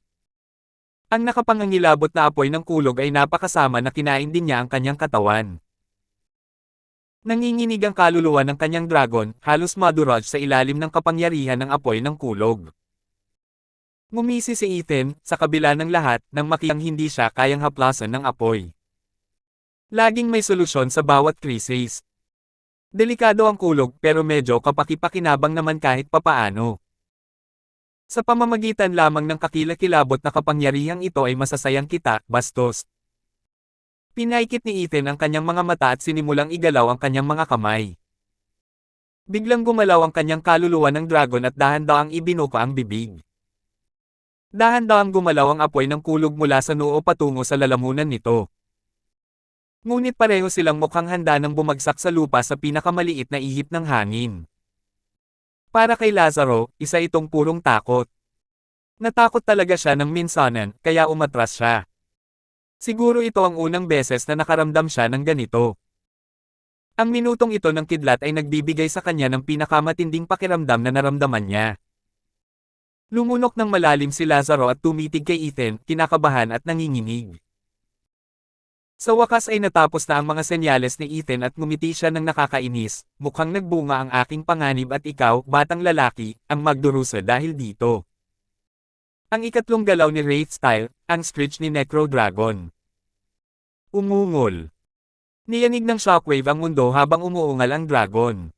Ang nakapangangilabot na apoy ng kulog ay napakasama na kinain din niya ang kanyang katawan. Nanginginig ang kaluluwa ng kanyang dragon, halos madurage sa ilalim ng kapangyarihan ng apoy ng kulog. Ngumisi si Ethan, sa kabila ng lahat, nang makitang hindi siya kayang haplasan ng apoy. Laging may solusyon sa bawat krisis. Delikado ang kulog pero medyo kapaki-pakinabang naman kahit papaano. Sa pamamagitan lamang ng kakilakilabot na kapangyarihang ito ay masasayang kita, bastos. Pinaikit ni Ethan ang kanyang mga mata at sinimulang igalaw ang kanyang mga kamay. Biglang gumalaw ang kanyang kaluluwa ng dragon at dahan-dahang ibinuka ang bibig. Dahan-dahang gumalaw ang apoy ng kulog mula sa noo patungo sa lalamunan nito. Ngunit pareho silang mukhang handa nang bumagsak sa lupa sa pinakamaliit na ihip ng hangin. Para kay Lazaro, isa itong purong takot. Natakot talaga siya ng minsanan, kaya umatras siya. Siguro ito ang unang beses na nakaramdam siya ng ganito. Ang minutong ito ng kidlat ay nagbibigay sa kanya ng pinakamatinding pakiramdam na naramdaman niya. Lumunok ng malalim si Lazaro at tumitig kay Ethan, kinakabahan at nanginginig. Sa wakas ay natapos na ang mga senyales ni Ethan at ngumiti siya ng nakakainis, mukhang nagbunga ang aking panganib at ikaw, batang lalaki, ang magdurusa dahil dito. Ang ikatlong galaw ni Wraith Style, ang screech ni Necro Dragon. Umungol. Niyanig ng shockwave ang mundo habang umuungal ang dragon.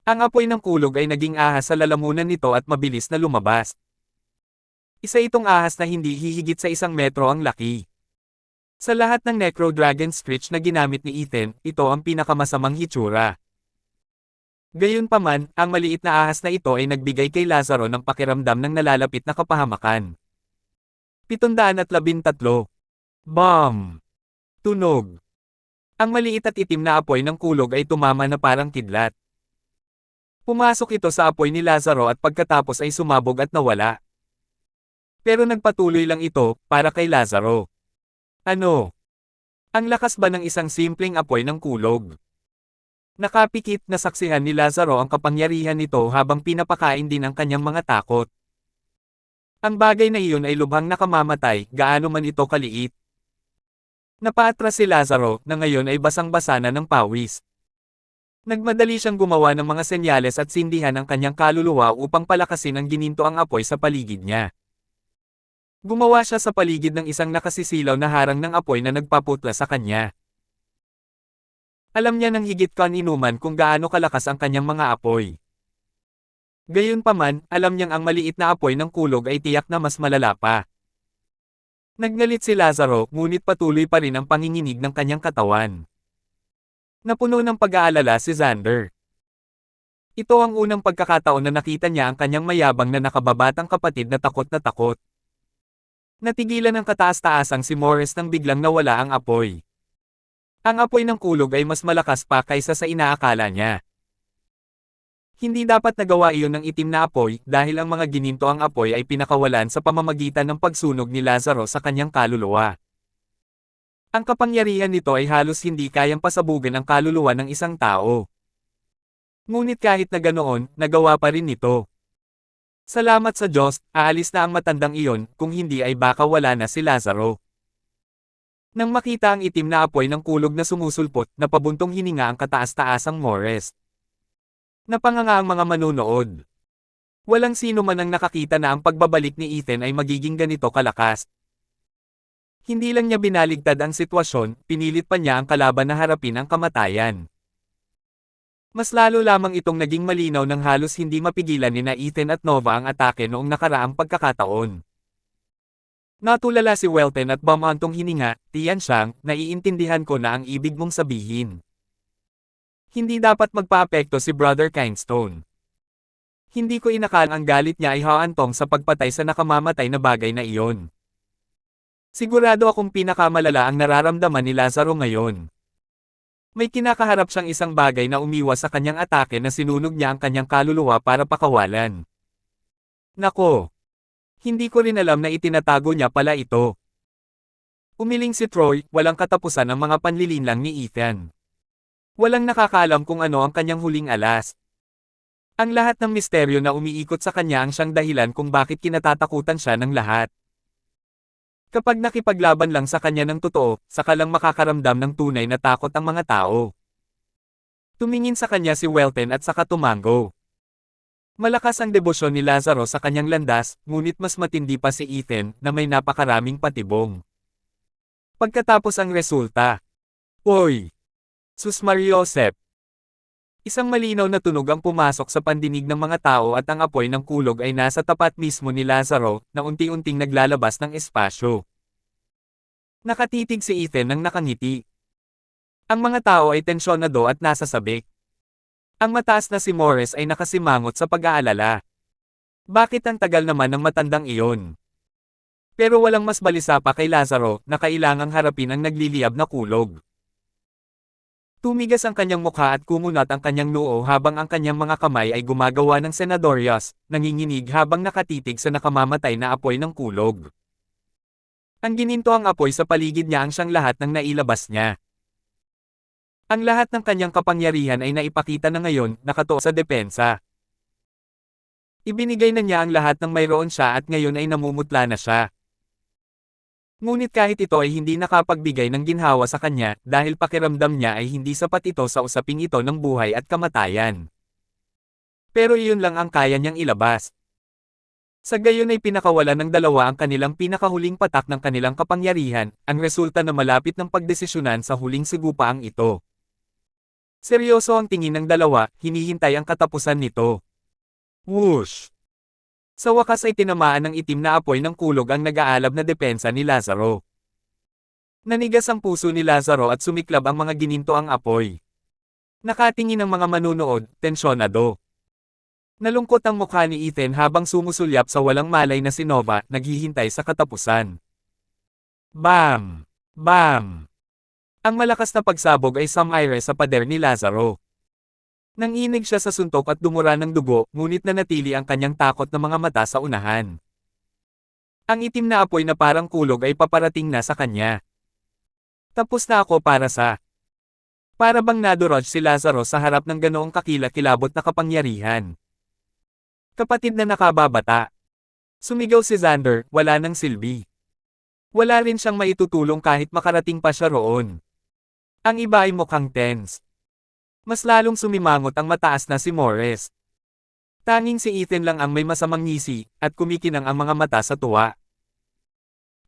Ang apoy ng kulog ay naging ahas sa lalamunan nito at mabilis na lumabas. Isa itong ahas na hindi hihigit sa 1 metro ang laki. Sa lahat ng Necro Dragon Screech na ginamit ni Ethan, ito ang pinakamasamang hitsura. Gayunpaman, ang maliit na ahas na ito ay nagbigay kay Lazaro ng pakiramdam ng nalalapit na kapahamakan. 713. Bomb! Tunog. Ang maliit at itim na apoy ng kulog ay tumama na parang kidlat. Pumasok ito sa apoy ni Lazaro at pagkatapos ay sumabog at nawala. Pero nagpatuloy lang ito, para kay Lazaro. Ano? Ang lakas ba ng isang simpleng apoy ng kulog? Nakapikit na saksihan ni Lazaro ang kapangyarihan nito habang pinapakain din ang kanyang mga takot. Ang bagay na iyon ay lubhang nakamamatay, gaano man ito kaliit. Napaatras si Lazaro, na ngayon ay basang-basa na ng pawis. Nagmadali siyang gumawa ng mga senyales at sindihan ang kanyang kaluluwa upang palakasin ang ginintoang apoy sa paligid niya. Gumawa siya sa paligid ng isang nakasisilaw na harang ng apoy na nagpaputla sa kanya. Alam niya ng higit kaninuman kung gaano kalakas ang kanyang mga apoy. Gayunpaman, alam niyang ang maliit na apoy ng kulog ay tiyak na mas malala pa. Nagngalit si Lazaro, ngunit patuloy pa rin ang panginginig ng kanyang katawan. Napuno ng pag-aalala si Xander. Ito ang unang pagkakataon na nakita niya ang kanyang mayabang na nakababatang kapatid na takot na takot. Natigilan ng kataas-taasang si Morris nang biglang nawala ang apoy. Ang apoy ng kulog ay mas malakas pa kaysa sa inaakala niya. Hindi dapat nagawa iyon ng itim na apoy dahil ang mga gininto ang apoy ay pinakawalan sa pamamagitan ng pagsunog ni Lazaro sa kanyang kaluluwa. Ang kapangyarihan nito ay halos hindi kayang pasabugin ang kaluluwa ng isang tao. Ngunit kahit na ganoon, nagawa pa rin nito. Salamat sa Diyos, aalis na ang matandang iyon, kung hindi ay baka wala na si Lazaro. Nang makita ang itim na apoy ng kulog na sumusulpot, napabuntong hininga ang kataas-taasang Morris. Napanganga ang mga manunood. Walang sino man ang nakakita na ang pagbabalik ni Ethan ay magiging ganito kalakas. Hindi lang niya binaligtad ang sitwasyon, pinilit pa niya ang kalaban na harapin ang kamatayan. Mas lalo lamang itong naging malinaw nang halos hindi mapigilan ni Ethan at Nova ang atake noong nakaraang pagkakataon. Natulala si Welton at bumantong hininga, tiyan siyang, naiintindihan ko na ang ibig mong sabihin. Hindi dapat magpaapekto si Brother Kindstone. Hindi ko inakala ang galit niya ay haantong sa pagpatay sa nakamamatay na bagay na iyon. Sigurado akong pinakamalala ang nararamdaman ni Lazaro ngayon. May kinakaharap siyang isang bagay na umiwas sa kanyang atake na sinunog niya ang kanyang kaluluwa para pakawalan. Nako! Hindi ko rin alam na itinatago niya pala ito. Umiling si Troy, walang katapusan ang mga panlilinlang ni Ethan. Walang nakakaalam kung ano ang kanyang huling alas. Ang lahat ng misteryo na umiikot sa kanya ang siyang dahilan kung bakit kinatatakutan siya ng lahat. Kapag nakipaglaban lang sa kanya ng totoo, saka lang makakaramdam ng tunay na takot ang mga tao. Tumingin sa kanya si Welton at saka tumango. Malakas ang debosyon ni Lazaro sa kanyang landas, ngunit mas matindi pa si Ethan na may napakaraming patibong. Pagkatapos ang resulta. Oy! Sus Mariosep! Isang malinaw na tunog ang pumasok sa pandinig ng mga tao at ang apoy ng kulog ay nasa tapat mismo ni Lazaro, na unti-unting naglalabas ng espasyo. Nakatitig si Ethan nang nakangiti. Ang mga tao ay tensyonado at nasa sabik. Ang mataas na si Morris ay nakasimangot sa pag-aalala. Bakit ang tagal naman ng matandang iyon? Pero walang mas balisa pa kay Lazaro na kailangang harapin ang nagliliyab na kulog. Tumigas ang kanyang mukha at kumunat ang kanyang noo habang ang kanyang mga kamay ay gumagawa ng senadorias, nanginginig habang nakatitig sa nakamamatay na apoy ng kulog. Ang gininto ang apoy sa paligid niya ang siyang lahat ng nailabas niya. Ang lahat ng kanyang kapangyarihan ay naipakita na ngayon, nakatuon sa depensa. Ibinigay na niya ang lahat ng mayroon siya at ngayon ay namumutla na siya. Ngunit kahit ito ay hindi nakapagbigay ng ginhawa sa kanya, dahil pakiramdam niya ay hindi sapat ito sa usaping ito ng buhay at kamatayan. Pero iyon lang ang kaya niyang ilabas. Sa gayon ay pinakawalan ng dalawa ang kanilang pinakahuling patak ng kanilang kapangyarihan, ang resulta na malapit ng pagdesisyonan sa huling sigupaang ito. Seryoso ang tingin ng dalawa, hinihintay ang katapusan nito. Whoosh! Sa wakas ay tinamaan ng itim na apoy ng kulog ang nag-aalab na depensa ni Lazaro. Nanigas ang puso ni Lazaro at sumiklab ang mga gininto ang apoy. Nakatingin ang mga manunood, tensyonado. Nalungkot ang mukha ni Ethan habang sumusulyap sa walang malay na si Nova, naghihintay sa katapusan. Bam! Bam! Ang malakas na pagsabog ay sumaire sa pader ni Lazaro. Nanginig siya sa suntok at dumura ng dugo, ngunit nanatili ang kanyang takot na mga mata sa unahan. Ang itim na apoy na parang kulog ay paparating na sa kanya. Tapos na ako para bang nadurog si Lazaro sa harap ng ganoong kakilakilabot na kapangyarihan. Kapatid na nakababata. Sumigaw si Xander, wala nang silbi. Wala rin siyang maitutulong kahit makarating pa siya roon. Ang iba ay mukhang tense. Mas lalong sumimangot ang mataas na si Morris. Tanging si Ethan lang ang may masamang ngisi, at kumikinang ang mga mata sa tuwa.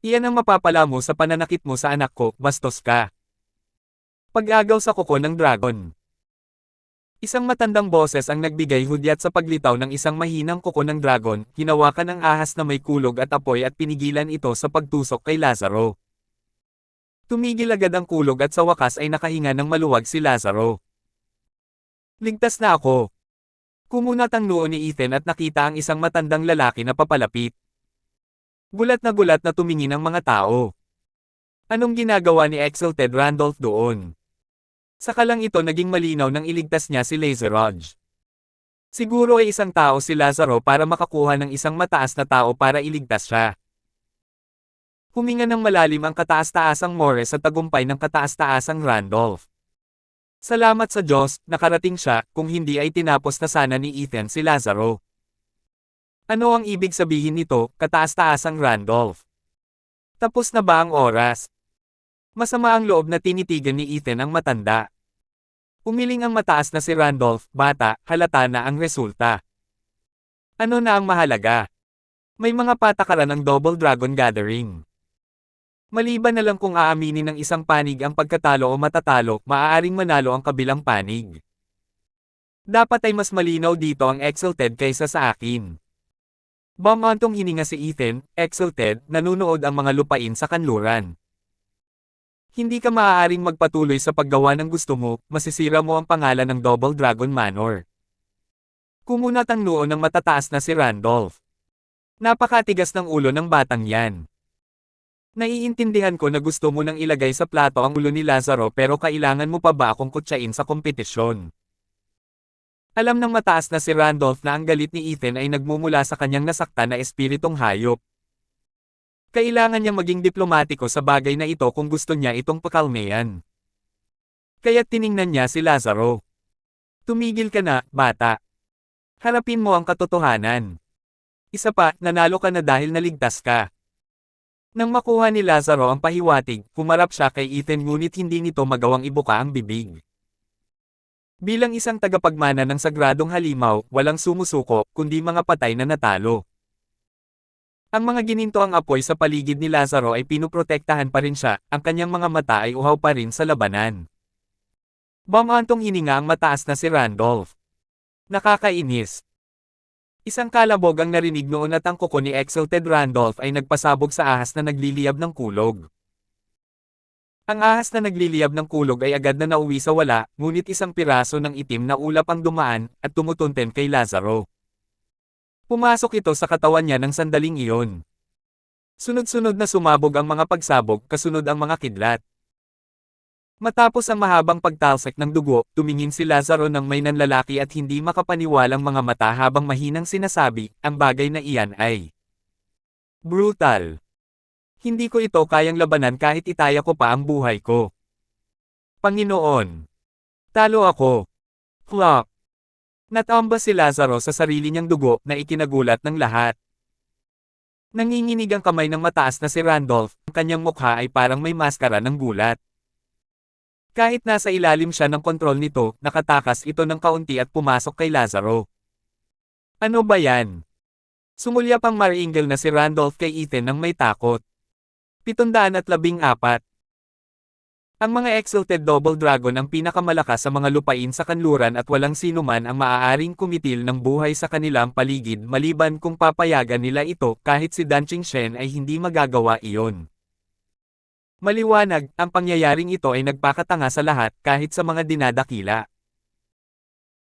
Iyan ang mapapala mo sa pananakit mo sa anak ko, bastos ka. Pag-agaw sa kuko ng dragon. Isang matandang boses ang nagbigay hudyat sa paglitaw ng isang mahinang kuko ng dragon, hinawakan ang ahas na may kulog at apoy at pinigilan ito sa pagtusok kay Lazaro. Tumigil agad ang kulog at sa wakas ay nakahinga ng maluwag si Lazaro. Ligtas na ako. Kumunat ang noo ni Ethan at nakita ang isang matandang lalaki na papalapit. Gulat na tumingin ang mga tao. Anong ginagawa ni Exalted Randolph doon? Saka lang ito naging malinaw nang iligtas niya si Lazarod. Siguro ay isang tao si Lazaro para makakuha ng isang mataas na tao para iligtas siya. Huminga ng malalim ang kataas-taasang Morris sa tagumpay ng kataas-taasang Randolph. Salamat sa Diyos, nakarating siya, kung hindi ay tinapos na sana ni Ethan si Lazaro. Ano ang ibig sabihin nito, kataas-taasang Randolph? Tapos na ba ang oras? Masama ang loob na tinitigan ni Ethan ang matanda. Umiling ang mataas na si Randolph, bata, halata na ang resulta. Ano na ang mahalaga? May mga patakaran ng Double Dragon Gathering. Maliban na lang kung aaminin ng isang panig ang pagkatalo o matatalo, maaaring manalo ang kabilang panig. Dapat ay mas malinaw dito ang Exalted kaysa sa akin. Bumantong hininga si Ethan, Exalted, nanunood ang mga lupain sa kanluran. Hindi ka maaaring magpatuloy sa paggawa ng gusto mo, masisira mo ang pangalan ng Double Dragon Manor. Kumunat ang noo ng matataas na si Randolph. Napakatigas ng ulo ng batang yan. Naiintindihan ko na gusto mo nang ilagay sa plato ang ulo ni Lazaro pero kailangan mo pa ba akong kutsain sa kompetisyon? Alam ng mataas na si Randolph na ang galit ni Ethan ay nagmumula sa kanyang nasaktan na espiritong hayop. Kailangan niyang maging diplomatiko sa bagay na ito kung gusto niya itong pakalmayan. Kaya't tiningnan niya si Lazaro. Tumigil ka na, bata. Harapin mo ang katotohanan. Isa pa, nanalo ka na dahil naligtas ka. Nang makuha ni Lazaro ang pahiwatig, humarap siya kay Ethan ngunit hindi nito magawang ibuka ang bibig. Bilang isang tagapagmana ng sagradong halimaw, walang sumusuko, kundi mga patay na natalo. Ang mga gininto ang apoy sa paligid ni Lazaro ay pinuprotektahan pa rin siya, ang kanyang mga mata ay uhaw pa rin sa labanan. Bumantong hininga ang mataas na si Randolph. Nakakainis. Isang kalabog ang narinig noon at ang kuko ni Exalted Randolph ay nagpasabog sa ahas na nagliliyab ng kulog. Ang ahas na nagliliyab ng kulog ay agad na nauwi sa wala, ngunit isang piraso ng itim na ulap ang dumaan, at tumutunten kay Lazaro. Pumasok ito sa katawan niya ng sandaling iyon. Sunod-sunod na sumabog ang mga pagsabog, kasunod ang mga kidlat. Matapos ang mahabang pagtalsik ng dugo, tumingin si Lazaro ng may nanlalaki at hindi makapaniwalang mga mata habang mahinang sinasabi, ang bagay na iyan ay brutal. Hindi ko ito kayang labanan kahit itaya ko pa ang buhay ko. Panginoon. Talo ako. Flop. Natamba si Lazaro sa sarili niyang dugo na ikinagulat ng lahat. Nanginginig ang kamay ng mataas na si Randolph, ang kanyang mukha ay parang may maskara ng gulat. Kahit nasa ilalim siya ng kontrol nito, nakatakas ito ng kaunti at pumasok kay Lazaro. Ano ba yan? Sumulyap ang Marengel na si Randolph kay Ethan nang may takot. 714. Ang mga Exalted Double Dragon ang pinakamalakas sa mga lupain sa kanluran at walang sinuman ang maaaring kumitil ng buhay sa kanilang paligid maliban kung papayagan nila ito kahit si Danqing Shen ay hindi magagawa iyon. Maliwanag, ang pangyayaring ito ay nagpakatanga sa lahat kahit sa mga dinadakila.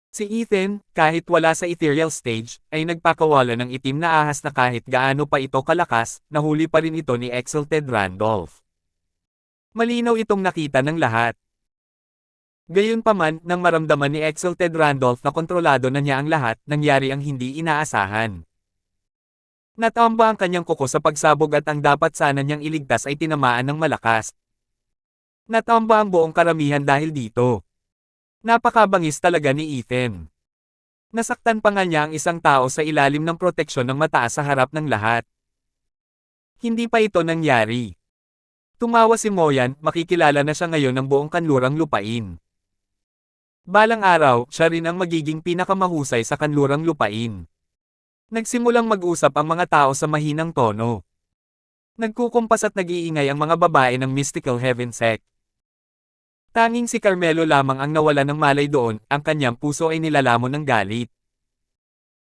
Si Ethan, kahit wala sa ethereal stage, ay nagpakawala ng itim na ahas na kahit gaano pa ito kalakas, nahuli pa rin ito ni Exalted Randolph. Malinaw itong nakita ng lahat. Gayunpaman, nang maramdaman ni Exalted Randolph na kontrolado na niya ang lahat, nangyari ang hindi inaasahan. Natamba ang kanyang kuko sa pagsabog at ang dapat sana niyang iligtas ay tinamaan ng malakas. Natamba ang buong karamihan dahil dito. Napakabangis talaga ni Ethan. Nasaktan pa nga niya ang isang tao sa ilalim ng proteksyon ng mataas sa harap ng lahat. Hindi pa ito nangyari. Tumawa si Moyan, makikilala na siya ngayon ng buong kanlurang lupain. Balang araw, siya rin ang magiging pinakamahusay sa kanlurang lupain. Nagsimulang mag-usap ang mga tao sa mahinang tono. Nagkukumpas at nag-iingay ang mga babae ng Mystical Heaven Sect. Tanging si Carmelo lamang ang nawala ng malay doon, ang kanyang puso ay nilalamon ng galit.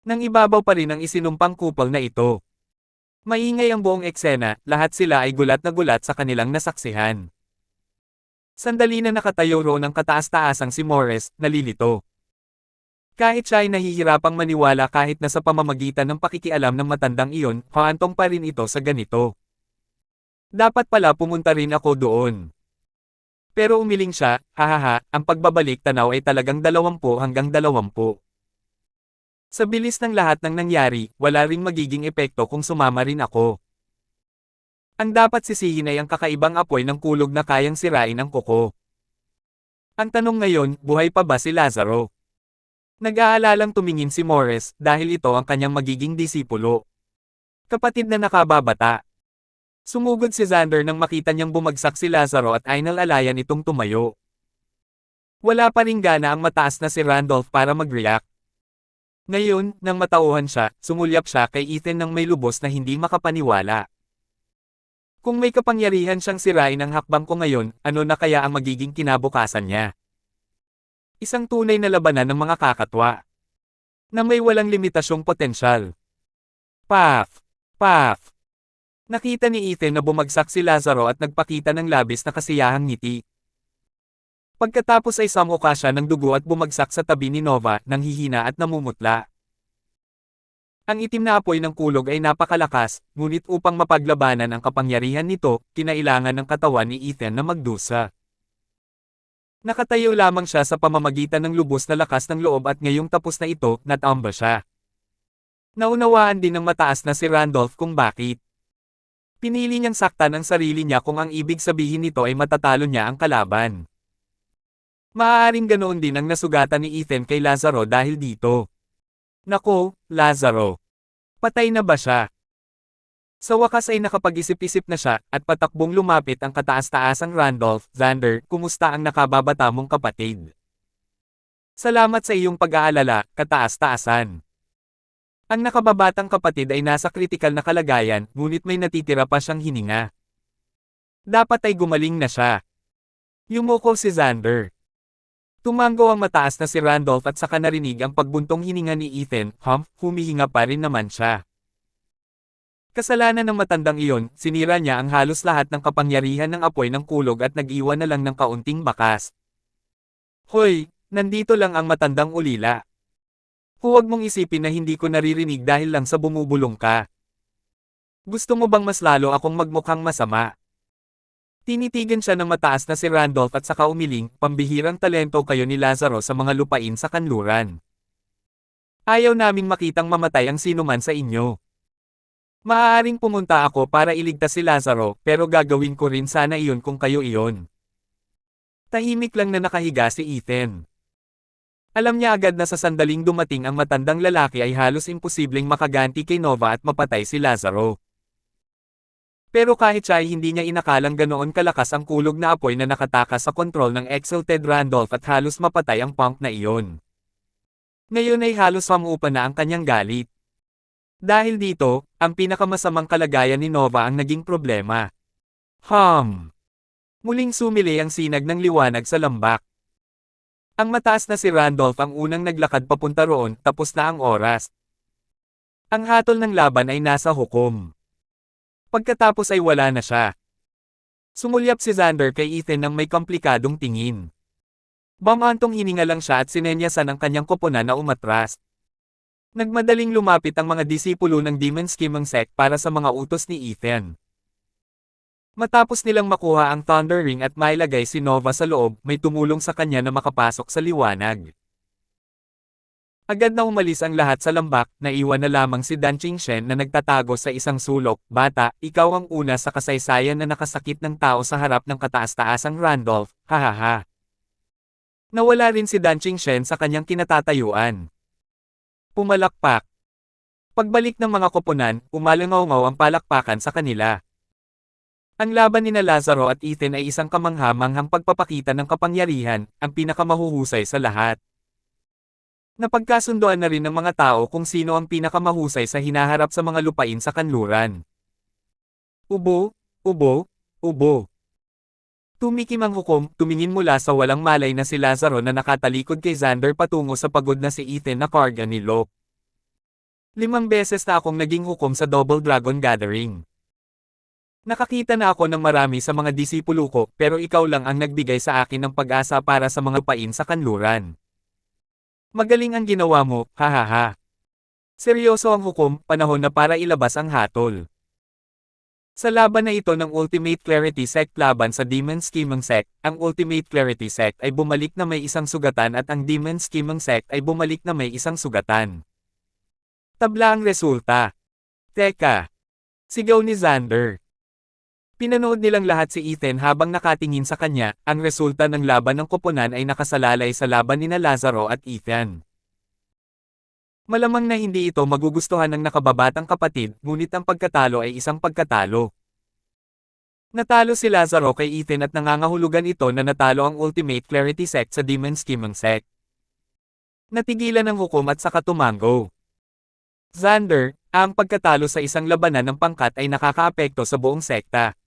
Nang ibabaw pa rin ang isinumpang kupol na ito. Maingay ang buong eksena, lahat sila ay gulat na gulat sa kanilang nasaksihan. Sandali na nakatayo roon ang kataas-taasang si Morris, nalilito. Kahit siya ay nahihirapang maniwala kahit na sa pamamagitan ng pakikialam ng matandang iyon, haantong pa rin ito sa ganito. Dapat pala pumunta rin ako doon. Pero umiling siya, hahaha, ang pagbabalik tanaw ay talagang 20 hanggang 20. Sa bilis ng lahat ng nangyari, wala ring magiging epekto kung sumama rin ako. Ang dapat sisihin ay ang kakaibang apoy ng kulog na kayang sirain ang kuko. Ang tanong ngayon, buhay pa ba si Lazaro? Nag-aalalang tumingin si Morris dahil ito ang kanyang magiging disipulo. Kapatid na nakababata. Sumugod si Xander nang makita niyang bumagsak si Lazaro at ainal-alayan itong tumayo. Wala pa ring gana ang mataas na si Randolph para mag-react. Ngayon, nang matauhan siya, sumulyap siya kay Ethan nang may lubos na hindi makapaniwala. Kung may kapangyarihan siyang sirain ang hakbang ko ngayon, ano na kaya ang magiging kinabukasan niya? Isang tunay na labanan ng mga kakatwa. Na may walang limitasyong potensyal. Paf! Paf! Nakita ni Ethan na bumagsak si Lazaro at nagpakita ng labis na kasiyahang ngiti. Pagkatapos ay samuka siya ng dugo at bumagsak sa tabi ni Nova, nang hihina at namumutla. Ang itim na apoy ng kulog ay napakalakas, ngunit upang mapaglabanan ang kapangyarihan nito, kinailangan ng katawan ni Ethan na magdusa. Nakatayo lamang siya sa pamamagitan ng lubos na lakas ng loob at ngayong tapos na ito, natamba siya. Naunawaan din ng mataas na si Randolph kung bakit. Pinili niyang saktan ang sarili niya kung ang ibig sabihin nito ay matatalo niya ang kalaban. Maaaring ganoon din ang nasugatan ni Ethan kay Lazaro dahil dito. Nako, Lazaro. Patay na ba siya? Sa wakas ay nakapag-isip-isip na siya, at patakbong lumapit ang kataas-taasang Randolph. Xander, kumusta ang nakababata mong kapatid? Salamat sa iyong pag-aalala, kataas-taasan. Ang nakababatang kapatid ay nasa kritikal na kalagayan, ngunit may natitira pa siyang hininga. Dapat ay gumaling na siya. Yumuko si Xander. Tumango ang mataas na si Randolph at saka narinig ang pagbuntong hininga ni Ethan, humihinga pa rin naman siya. Kasalanan ng matandang iyon, sinira niya ang halos lahat ng kapangyarihan ng apoy ng kulog at nag-iwan na lang ng kaunting bakas. Hoy, nandito lang ang matandang ulila. Huwag mong isipin na hindi ko naririnig dahil lang sa bumubulong ka. Gusto mo bang mas lalo akong magmukhang masama? Tinitigan siya ng mataas na si Randolph at saka umiling, pambihirang talento kayo ni Lazaro sa mga lupain sa kanluran. Ayaw naming makitang mamatay ang sinuman sa inyo. Maaaring pumunta ako para iligtas si Lazaro, pero gagawin ko rin sana iyon kung kayo iyon. Tahimik lang na nakahiga si Ethan. Alam niya agad na sa sandaling dumating ang matandang lalaki ay halos imposibleng makaganti kay Nova at mapatay si Lazaro. Pero kahit siya ay hindi niya inakalang ganoon kalakas ang kulog na apoy na nakatakas sa kontrol ng Exalted Randolph at halos mapatay ang punk na iyon. Ngayon ay halos mamuupa na ang kanyang galit. Dahil dito, ang pinakamasamang kalagayan ni Nova ang naging problema. Muling sumili ang sinag ng liwanag sa lambak. Ang mataas na si Randolph ang unang naglakad papunta roon, tapos na ang oras. Ang hatol ng laban ay nasa hukom. Pagkatapos ay wala na siya. Sumulyap si Xander kay Ethan ng may komplikadong tingin. Bamantong hininga lang siya at sinenyasan ang kanyang koponan na umatras. Nagmadaling lumapit ang mga disipulo ng Demon Scheming Sect para sa mga utos ni Ethan. Matapos nilang makuha ang Thunder Ring at mailagay si Nova sa loob, may tumulong sa kanya na makapasok sa liwanag. Agad na umalis ang lahat sa lambak, naiwan na lamang si Dan Qingchen na nagtatago sa isang sulok. Bata, ikaw ang una sa kasaysayan na nakasakit ng tao sa harap ng kataas-taasang Randolph, hahaha. Nawala rin si Dan Qingchen sa kanyang kinatatayuan. Pumalakpak. Pagbalik ng mga koponan, umalangaw-ngaw ang palakpakan sa kanila. Ang laban nina Lazaro at Ethan ay isang kamangha-manghang pagpapakita ng kapangyarihan, ang pinakamahuhusay sa lahat. Napagkasundoan na rin ng mga tao kung sino ang pinakamahusay sa hinaharap sa mga lupain sa kanluran. Ubo, ubo, ubo. Tumikim ang hukom, tumingin mula sa walang malay na si Lazaro na nakatalikod kay Xander patungo sa pagod na si Ethan na karga ni Locke. 5 beses na akong naging hukom sa Double Dragon Gathering. Nakakita na ako ng marami sa mga disipulo ko, pero ikaw lang ang nagbigay sa akin ng pag-asa para sa mga lupain sa kanluran. Magaling ang ginawa mo, hahaha. Seryoso ang hukom, panahon na para ilabas ang hatol. Sa laban na ito ng Ultimate Clarity Sect laban sa Demon Scheming Sect, ang Ultimate Clarity Sect ay bumalik na may isang sugatan at ang Demon Scheming Sect ay bumalik na may isang sugatan. Tabla ang resulta. Teka. Sigaw ni Xander. Pinanood nilang lahat si Ethan habang nakatingin sa kanya, ang resulta ng laban ng koponan ay nakasalalay sa laban nina Lazaro at Ethan. Malamang na hindi ito magugustuhan ng nakababatang kapatid, ngunit ang pagkatalo ay isang pagkatalo. Natalo si Lazaro kay Ethan at nangangahulugan ito na natalo ang Ultimate Clarity Sect sa Demon Scheming Sect. Natigilan ng hukom at saka tumango. Xander, ang pagkatalo sa isang labanan ng pangkat ay nakakaapekto sa buong sekta.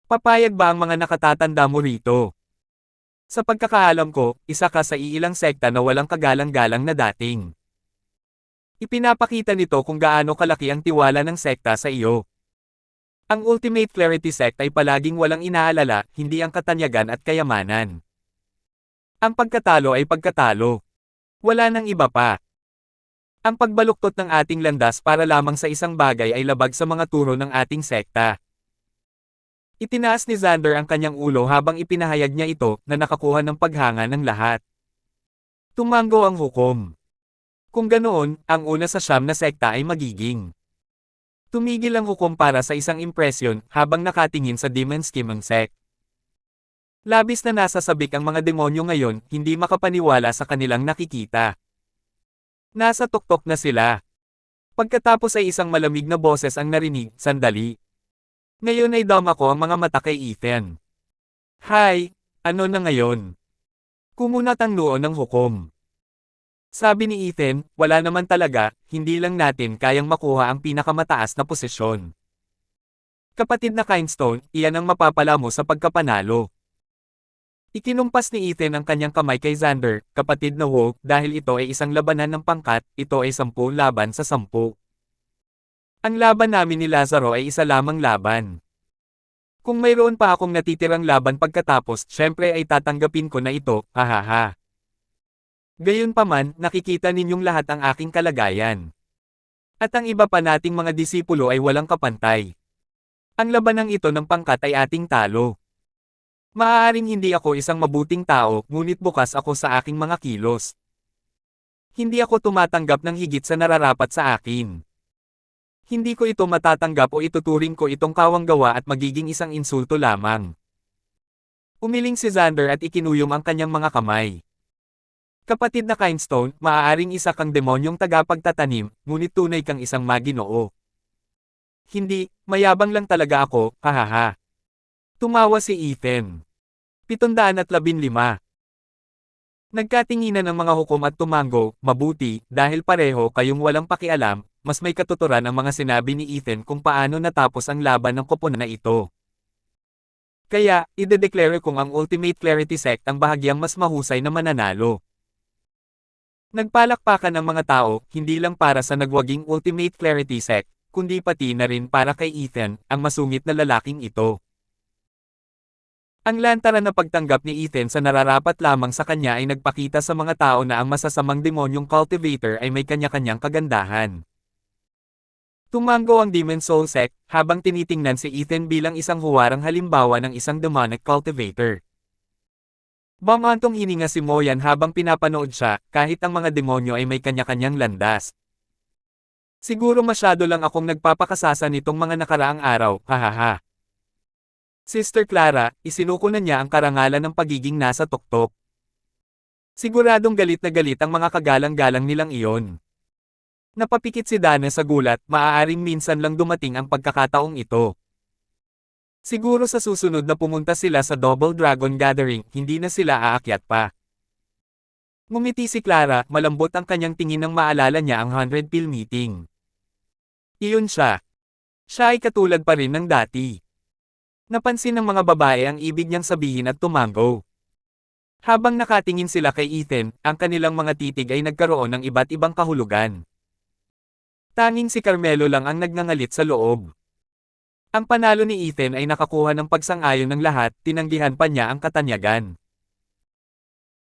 Papayag ba ang mga nakatatanda mo rito? Sa pagkakaalam ko, isa ka sa iilang sekta na walang kagalang-galang na dating. Ipinapakita nito kung gaano kalaki ang tiwala ng sekta sa iyo. Ang Ultimate Clarity Sect ay palaging walang inaalala, hindi ang katanyagan at kayamanan. Ang pagkatalo ay pagkatalo. Wala nang iba pa. Ang pagbaluktot ng ating landas para lamang sa isang bagay ay labag sa mga turo ng ating sekta. Itinaas ni Xander ang kanyang ulo habang ipinahayag niya ito na nakakuha ng paghanga ng lahat. Tumango ang hukom. Kung ganoon, ang una sa siyam na sekta ay magiging. Tumigil ang hukom para sa isang impresyon habang nakatingin sa Demon Scheming Sect. Labis na nasasabik ang mga demonyo ngayon, hindi makapaniwala sa kanilang nakikita. Nasa tuktok na sila. Pagkatapos ay isang malamig na boses ang narinig, sandali. Ngayon ay dama ko ang mga mata kay Ethan. Hay, ano na ngayon? Kumunat ang noo ng hukom. Sabi ni Ethan, wala naman talaga, hindi lang natin kayang makuha ang pinakamataas na posisyon. Kapatid na Kindstone, iyan ang mapapala mo sa pagkapanalo. Ikinumpas ni Ethan ang kanyang kamay kay Xander, kapatid na Wolf, dahil ito ay isang labanan ng pangkat, ito ay 10 laban sa 10. Ang laban namin ni Lazaro ay isa lamang laban. Kung mayroon pa akong natitirang laban pagkatapos, syempre ay tatanggapin ko na ito, hahaha. Gayunpaman, nakikita ninyong lahat ang aking kalagayan. At ang iba pa nating mga disipulo ay walang kapantay. Ang labanang ito ng pangkat ay ating talo. Maaaring hindi ako isang mabuting tao, ngunit bukas ako sa aking mga kilos. Hindi ako tumatanggap ng higit sa nararapat sa akin. Hindi ko ito matatanggap o ituturing ko itong kawanggawa at magiging isang insulto lamang. Umiling si Xander at ikinuyom ang kanyang mga kamay. Kapatid na Kindstone, maaaring isa kang demonyong tagapagtatanim, ngunit tunay kang isang maginoo. Hindi, mayabang lang talaga ako, hahaha. Tumawa si Ethan. 715. Nagkatinginan ng mga hukom at tumango, mabuti, dahil pareho kayong walang pakialam, mas may katuturan ang mga sinabi ni Ethan kung paano natapos ang laban ng koponan na ito. Kaya, idedeclare kong ang Ultimate Clarity Sect ang bahagyang mas mahusay na mananalo. Nagpalakpakan ang mga tao, hindi lang para sa nagwaging Ultimate Clarity Sect, kundi pati na rin para kay Ethan, ang masungit na lalaking ito. Ang lantaran na pagtanggap ni Ethan sa nararapat lamang sa kanya ay nagpakita sa mga tao na ang masasamang demonyong cultivator ay may kanya-kanyang kagandahan. Tumango ang Demon Soul Sect, habang tinitingnan si Ethan bilang isang huwarang halimbawa ng isang demonic cultivator. Bumantong hininga si Moyan habang pinapanood siya, kahit ang mga demonyo ay may kanya-kanyang landas. Siguro masyado lang akong nagpapakasasa nitong mga nakaraang araw, hahaha. Sister Clara, isinuko na niya ang karangalan ng pagiging nasa tuktok. Siguradong galit na galit ang mga kagalang-galang nilang iyon. Napapikit si Dana sa gulat, maaaring minsan lang dumating ang pagkakataong ito. Siguro sa susunod na pumunta sila sa Double Dragon Gathering, hindi na sila aakyat pa. Ngumiti si Clara, malambot ang kanyang tingin nang maalala niya ang 100 Pill meeting. Iyon siya. Siya ay katulad pa rin ng dati. Napansin ng mga babae ang ibig niyang sabihin at tumango. Habang nakatingin sila kay Ethan, ang kanilang mga titig ay nagkaroon ng iba't ibang kahulugan. Tanging si Carmelo lang ang nagngangalit sa loob. Ang panalo ni Ethan ay nakakuha ng pagsang-ayon ng lahat, tinanggihan pa niya ang katanyagan.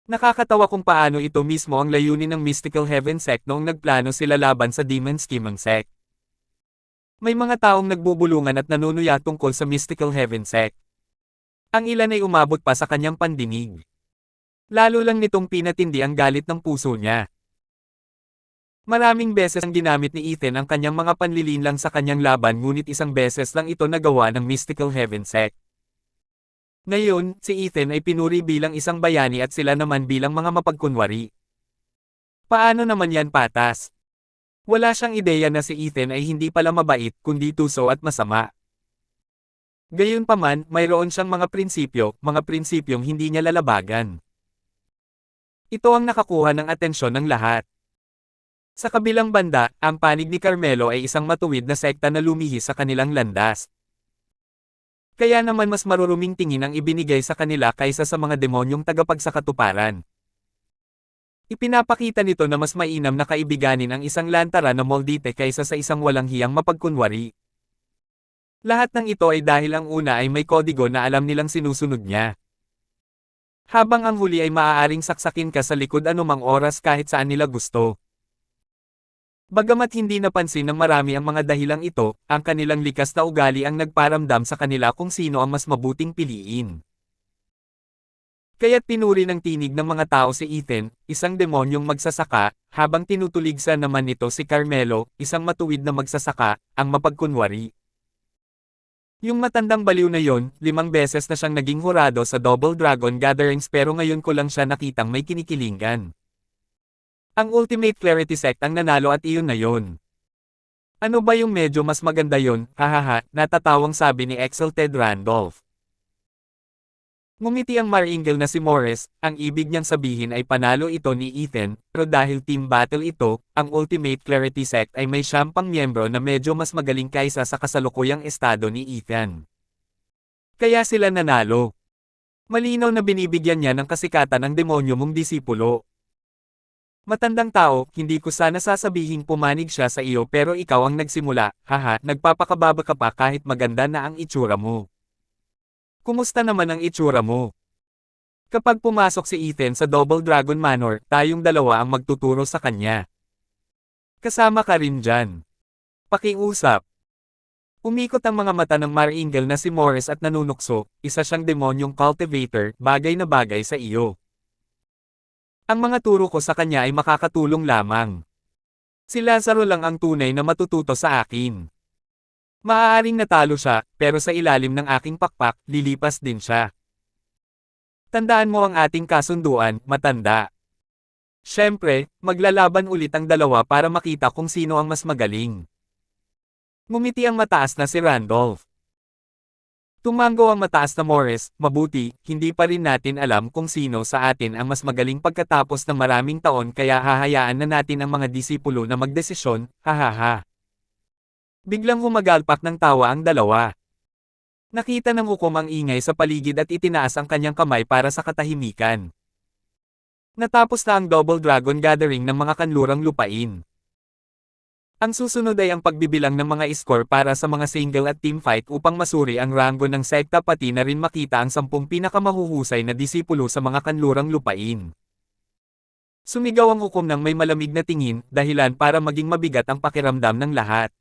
Nakakatawa kung paano ito mismo ang layunin ng Mystical Heaven Sect noong nagplano sila laban sa Demon Scheming Sect. May mga taong nagbubulungan at nanunuya tungkol sa Mystical Heaven Sect. Ang ilan ay umabot pa sa kanyang pandinig. Lalo lang nitong pinatindi ang galit ng puso niya. Maraming beses ang ginamit ni Ethan ang kanyang mga panlilinlang sa kanyang laban ngunit isang beses lang ito nagawa ng Mystical Heaven Sect. Ngayon, si Ethan ay pinuri bilang isang bayani at sila naman bilang mga mapagkunwari. Paano naman yan patas? Wala siyang ideya na si Ethan ay hindi pala mabait kundi tuso at masama. Gayunpaman, mayroon siyang mga prinsipyong hindi niya lalabagan. Ito ang nakakuha ng atensyon ng lahat. Sa kabilang banda, ang panig ni Carmelo ay isang matuwid na sekta na lumihis sa kanilang landas. Kaya naman mas maruruming tingin ang ibinigay sa kanila kaysa sa mga demonyong tagapagsakatuparan. Ipinapakita nito na mas mainam na kaibiganin ang isang lantara na moldite kaysa sa isang walang hiyang mapagkunwari. Lahat ng ito ay dahil ang una ay may kodigo na alam nilang sinusunod niya. Habang ang huli ay maaaring saksakin ka sa likod anumang oras kahit saan nila gusto. Bagamat hindi napansin ng marami ang mga dahilang ito, ang kanilang likas na ugali ang nagparamdam sa kanila kung sino ang mas mabuting piliin. Kaya't pinuri ng tinig ng mga tao si Ethan, isang demonyong magsasaka, habang tinutuligsan naman nito si Carmelo, isang matuwid na magsasaka, ang mapagkunwari. Yung matandang baliw na yon, 5 beses na siyang naging hurado sa Double Dragon Gatherings pero ngayon ko lang siya nakitang may kinikilingan. Ang Ultimate Clarity Sect ang nanalo at iyon na yon. Ano ba yung medyo mas maganda yon, hahaha, natatawang sabi ni Exalted Randolph. Ngumiti ang Maringel na si Morris, ang ibig niyang sabihin ay panalo ito ni Ethan, pero dahil team battle ito, ang Ultimate Clarity Sect ay may 10 miyembro na medyo mas magaling kaysa sa kasalukuyang estado ni Ethan. Kaya sila nanalo. Malinaw na binibigyan niya ng kasikatan ang demonyo mong disipulo. Matandang tao, hindi ko sana sasabihing pumanig siya sa iyo pero ikaw ang nagsimula, haha, nagpapakababa ka pa kahit maganda na ang itsura mo. Kumusta naman ang itsura mo? Kapag pumasok si Ethan sa Double Dragon Manor, tayong dalawa ang magtuturo sa kanya. Kasama ka rin dyan. Pakiusap. Umikot ang mga mata ng Maringel na si Morris at nanunukso, isa siyang demonyong cultivator, bagay na bagay sa iyo. Ang mga turo ko sa kanya ay makakatulong lamang. Si Lazaro lang ang tunay na matututo sa akin. Maaaring natalo siya, pero sa ilalim ng aking pakpak, lilipas din siya. Tandaan mo ang ating kasunduan, matanda. Siyempre, maglalaban ulit ang dalawa para makita kung sino ang mas magaling. Ngumiti ang mataas na si Randolph. Tumango ang mataas na Morris, mabuti, hindi pa rin natin alam kung sino sa atin ang mas magaling pagkatapos ng maraming taon kaya hahayaan na natin ang mga disipulo na magdesisyon, hahaha. Biglang humagalpak ng tawa ang dalawa. Nakita ng hukom ang ingay sa paligid at itinaas ang kanyang kamay para sa katahimikan. Natapos na ang Double Dragon Gathering ng mga kanlurang lupain. Ang susunod ay ang pagbibilang ng mga score para sa mga single at team fight upang masuri ang ranggo ng sekta pati na rin makita ang 10 pinakamahuhusay na disipulo sa mga kanlurang lupain. Sumigaw ang hukom ng may malamig na tingin, dahilan para maging mabigat ang pakiramdam ng lahat.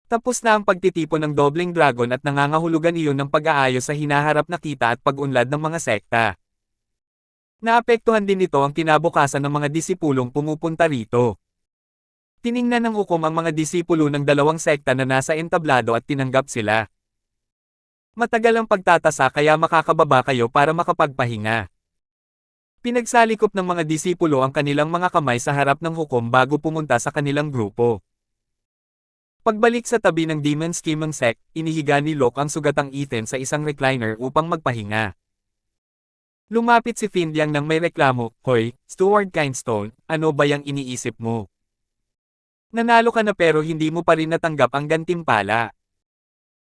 Tapos na ang pagtitipon ng Doubling Dragon at nangangahulugan iyon ng pag-aayos sa hinaharap na kita at pag-unlad ng mga sekta. Naapektuhan din nito ang kinabukasan ng mga disipulong pumupunta rito. Tiningnan ng hukom ang mga disipulo ng dalawang sekta na nasa entablado at tinanggap sila. Matagal ang pagtatasa kaya makakababa kayo para makapagpahinga. Pinagsalikop ng mga disipulo ang kanilang mga kamay sa harap ng hukom bago pumunta sa kanilang grupo. Pagbalik sa tabi ng Demon Scheming Sect, inihiga ni Locke ang sugatang Ethan sa isang recliner upang magpahinga. Lumapit si Findyang nang may reklamo, "Hoy, Stuart Kindstone, ano ba yang iniisip mo? Nanalo ka na pero hindi mo pa rin natanggap ang gantimpala.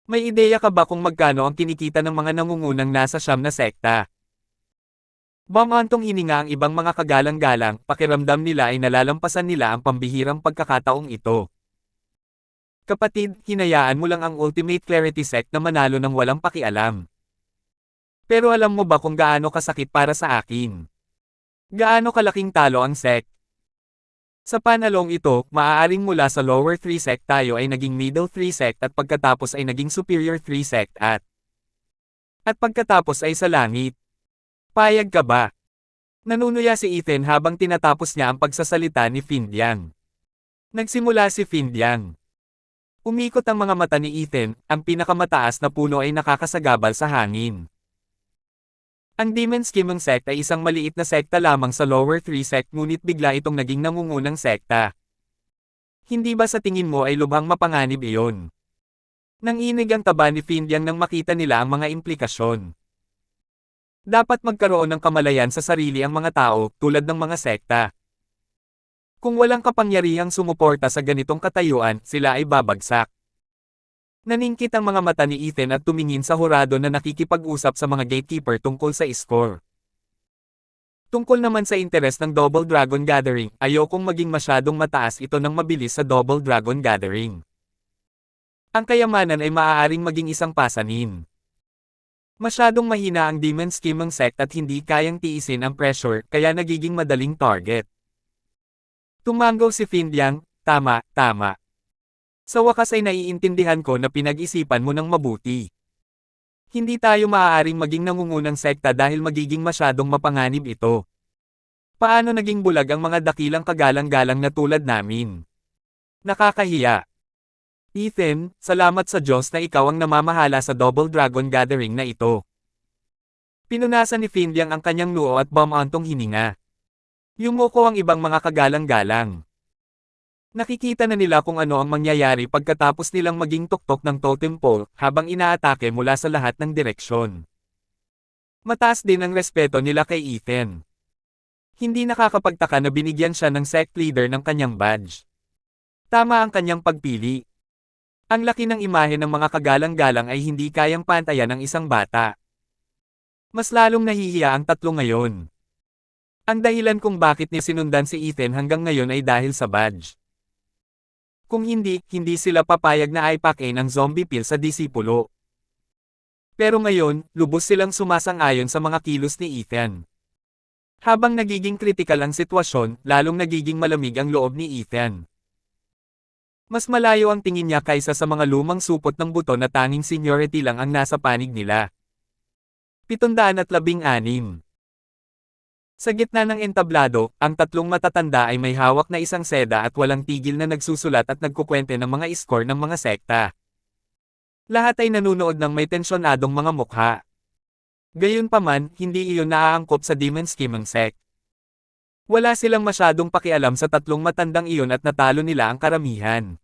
May ideya ka ba kung magkano ang kinikita ng mga nangungunang nasa siyam na sekta?" Bumantong hininga ang ibang mga kagalang-galang, pakiramdam nila ay nalalampasan nila ang pambihirang pagkakataong ito. "Kapatid, hinayaan mo lang ang Ultimate Clarity Sect na manalo ng walang pakialam. Pero alam mo ba kung gaano kasakit para sa akin? Gaano kalaking talo ang sect? Sa panalong ito, maaaring mula sa lower 3 sect tayo ay naging middle 3 sect at pagkatapos ay naging superior 3 sect at pagkatapos ay sa langit. Payag ka ba?" Nanunuya si Ethan habang tinatapos niya ang pagsasalita ni Findyang. Nagsimula si Findyang. Umikot ang mga mata ni Ethan, ang pinakamataas na puno ay nakakasagabal sa hangin. Ang Demon Scheming Sect ay isang maliit na sekta lamang sa lower 3 sect ngunit bigla itong naging nangungunang sekta. Hindi ba sa tingin mo ay lubhang mapanganib iyon? Nanginig ang taba ni Findyang nang makita nila ang mga implikasyon. Dapat magkaroon ng kamalayan sa sarili ang mga tao, tulad ng mga sekta. Kung walang kapangyarihang sumuporta sa ganitong katayuan, sila ay babagsak. Naningkit ang mga mata ni Ethan at tumingin sa hurado na nakikipag-usap sa mga gatekeeper tungkol sa score. Tungkol naman sa interes ng Double Dragon Gathering, ayokong maging masyadong mataas ito ng mabilis sa Double Dragon Gathering. Ang kayamanan ay maaaring maging isang pasanin. Masyadong mahina ang Demon Scheming Sect at hindi kayang tiisin ang pressure, kaya nagiging madaling target. Tumango si Findyang, "Tama, tama. Sa wakas ay naiintindihan ko na pinag-isipan mo ng mabuti. Hindi tayo maaaring maging nangungunang sekta dahil magiging masyadong mapanganib ito. Paano naging bulag ang mga dakilang kagalang-galang na tulad namin? Nakakahiya." "Ethan, salamat sa Diyos na ikaw ang namamahala sa Double Dragon Gathering na ito." Pinunasan ni Findyang ang kanyang noo at bumantong hininga. Yumuko ang ibang mga kagalang-galang. Nakikita na nila kung ano ang mangyayari pagkatapos nilang maging tuktok ng totem pole habang inaatake mula sa lahat ng direksyon. Mataas din ang respeto nila kay Ethan. Hindi nakakapagtaka na binigyan siya ng sect leader ng kanyang badge. Tama ang kanyang pagpili. Ang laki ng imahe ng mga kagalang-galang ay hindi kayang pantayan ng isang bata. Mas lalong nahihiya ang tatlo ngayon. Ang dahilan kung bakit niya sinundan si Ethan hanggang ngayon ay dahil sa badge. Kung hindi, hindi sila papayag na aipakin ang zombie pill sa disipulo. Pero ngayon, lubos silang sumasang-ayon sa mga kilos ni Ethan. Habang nagiging kritikal ang sitwasyon, lalong nagiging malamig ang loob ni Ethan. Mas malayo ang tingin niya kaysa sa mga lumang supot ng buto na tanging seniority lang ang nasa panig nila. 716. Sa gitna ng entablado, ang tatlong matatanda ay may hawak na isang seda at walang tigil na nagsusulat at nagkukwente ng mga score ng mga sekta. Lahat ay nanunood ng may tensyonadong mga mukha. Gayunpaman, hindi iyon naaangkop sa Demon Scheming Sect. Wala silang masyadong pakialam sa tatlong matandang iyon at natalo nila ang karamihan.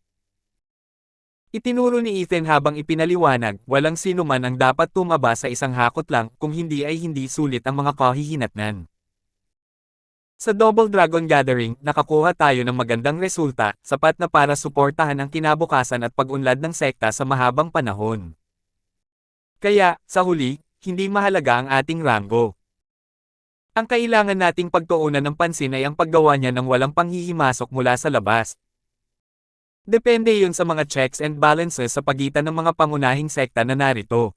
Itinuro ni Ethan habang ipinaliwanag, walang sino man ang dapat tumaba sa isang hakot lang, kung hindi ay hindi sulit ang mga kahihinatnan. Sa Double Dragon Gathering, nakakuha tayo ng magandang resulta, sapat na para suportahan ang kinabukasan at pag-unlad ng sekta sa mahabang panahon. Kaya, sa huli, hindi mahalaga ang ating ranggo. Ang kailangan nating pagtuunan ng pansin ay ang paggawa niya ng walang panghihimasok mula sa labas. Depende yun sa mga checks and balances sa pagitan ng mga pangunahing sekta na narito.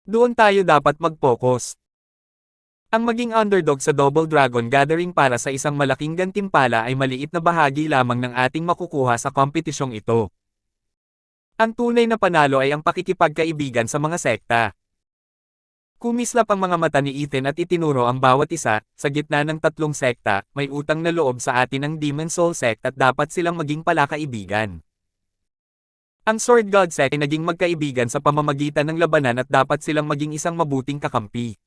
Doon tayo dapat mag-focus. Ang maging underdog sa Double Dragon Gathering para sa isang malaking gantimpala ay maliit na bahagi lamang ng ating makukuha sa kompetisyong ito. Ang tunay na panalo ay ang pakikipagkaibigan sa mga sekta. Kumislap ang mga mata ni Ethan at itinuro ang bawat isa, sa gitna ng tatlong sekta, may utang na loob sa atin ang Demon Soul Sect at dapat silang maging palakaibigan. Ang Sword God Sect ay naging magkaibigan sa pamamagitan ng labanan at dapat silang maging isang mabuting kakampi.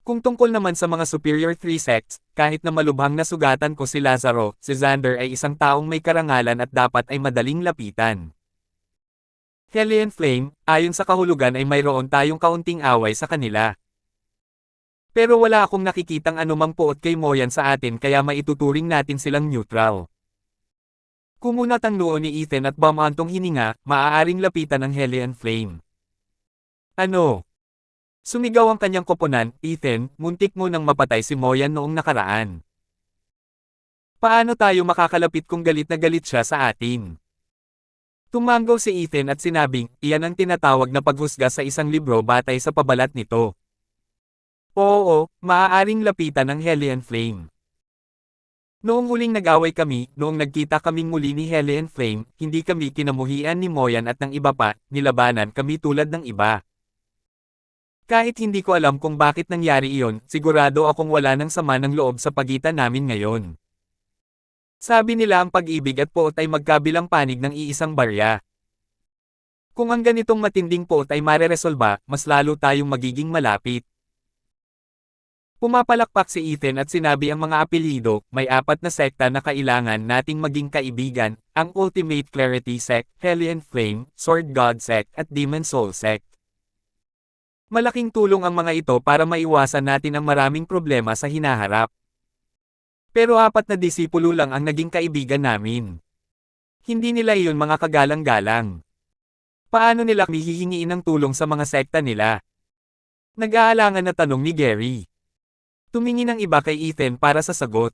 Kung tungkol naman sa mga Superior 3 Sects, kahit na malubhang nasugatan ko si Lazaro, si Xander ay isang taong may karangalan at dapat ay madaling lapitan. Hellion Flame, ayon sa kahulugan ay mayroon tayong kaunting away sa kanila. Pero wala akong nakikitang anumang puot kay Moyan sa atin kaya maituturing natin silang neutral. Kumunat ang noo ni Ethan at bumantong hininga, maaaring lapitan ng Hellion Flame. Ano? Sumigaw ang kanyang koponan, Ethan, muntik mo nang mapatay si Moyan noong nakaraan. Paano tayo makakalapit kung galit na galit siya sa atin? Tumanggaw si Ethan at sinabing, iyan ang tinatawag na paghusga sa isang libro batay sa pabalat nito. Oo, maaaring lapitan ng Hellion Flame. Noong huling nag-away kami, noong nagkita kaming muli ni Hellion Flame, hindi kami kinamuhian ni Moyan at ng iba pa, nilabanan kami tulad ng iba. Kahit hindi ko alam kung bakit nangyari iyon, sigurado akong wala ng sama ng loob sa pagitan namin ngayon. Sabi nila ang pag-ibig at poot ay magkabilang panig ng iisang barya. Kung ang ganitong matinding poot ay mareresolba, mas lalo tayong magiging malapit. Pumapalakpak si Ethan at sinabi ang mga apelyido, may 4 na sekta na kailangan nating maging kaibigan, ang Ultimate Clarity Sect, Hellion Flame, Sword God Sect at Demon Soul Sect. Malaking tulong ang mga ito para maiwasan natin ang maraming problema sa hinaharap. Pero 4 na disipulo lang ang naging kaibigan namin. Hindi nila iyon mga kagalang-galang. Paano nila kami hihingiin ng tulong sa mga sekta nila? Nag-aalangan na tanong ni Gary. Tumingin ang iba kay Ethan para sa sagot.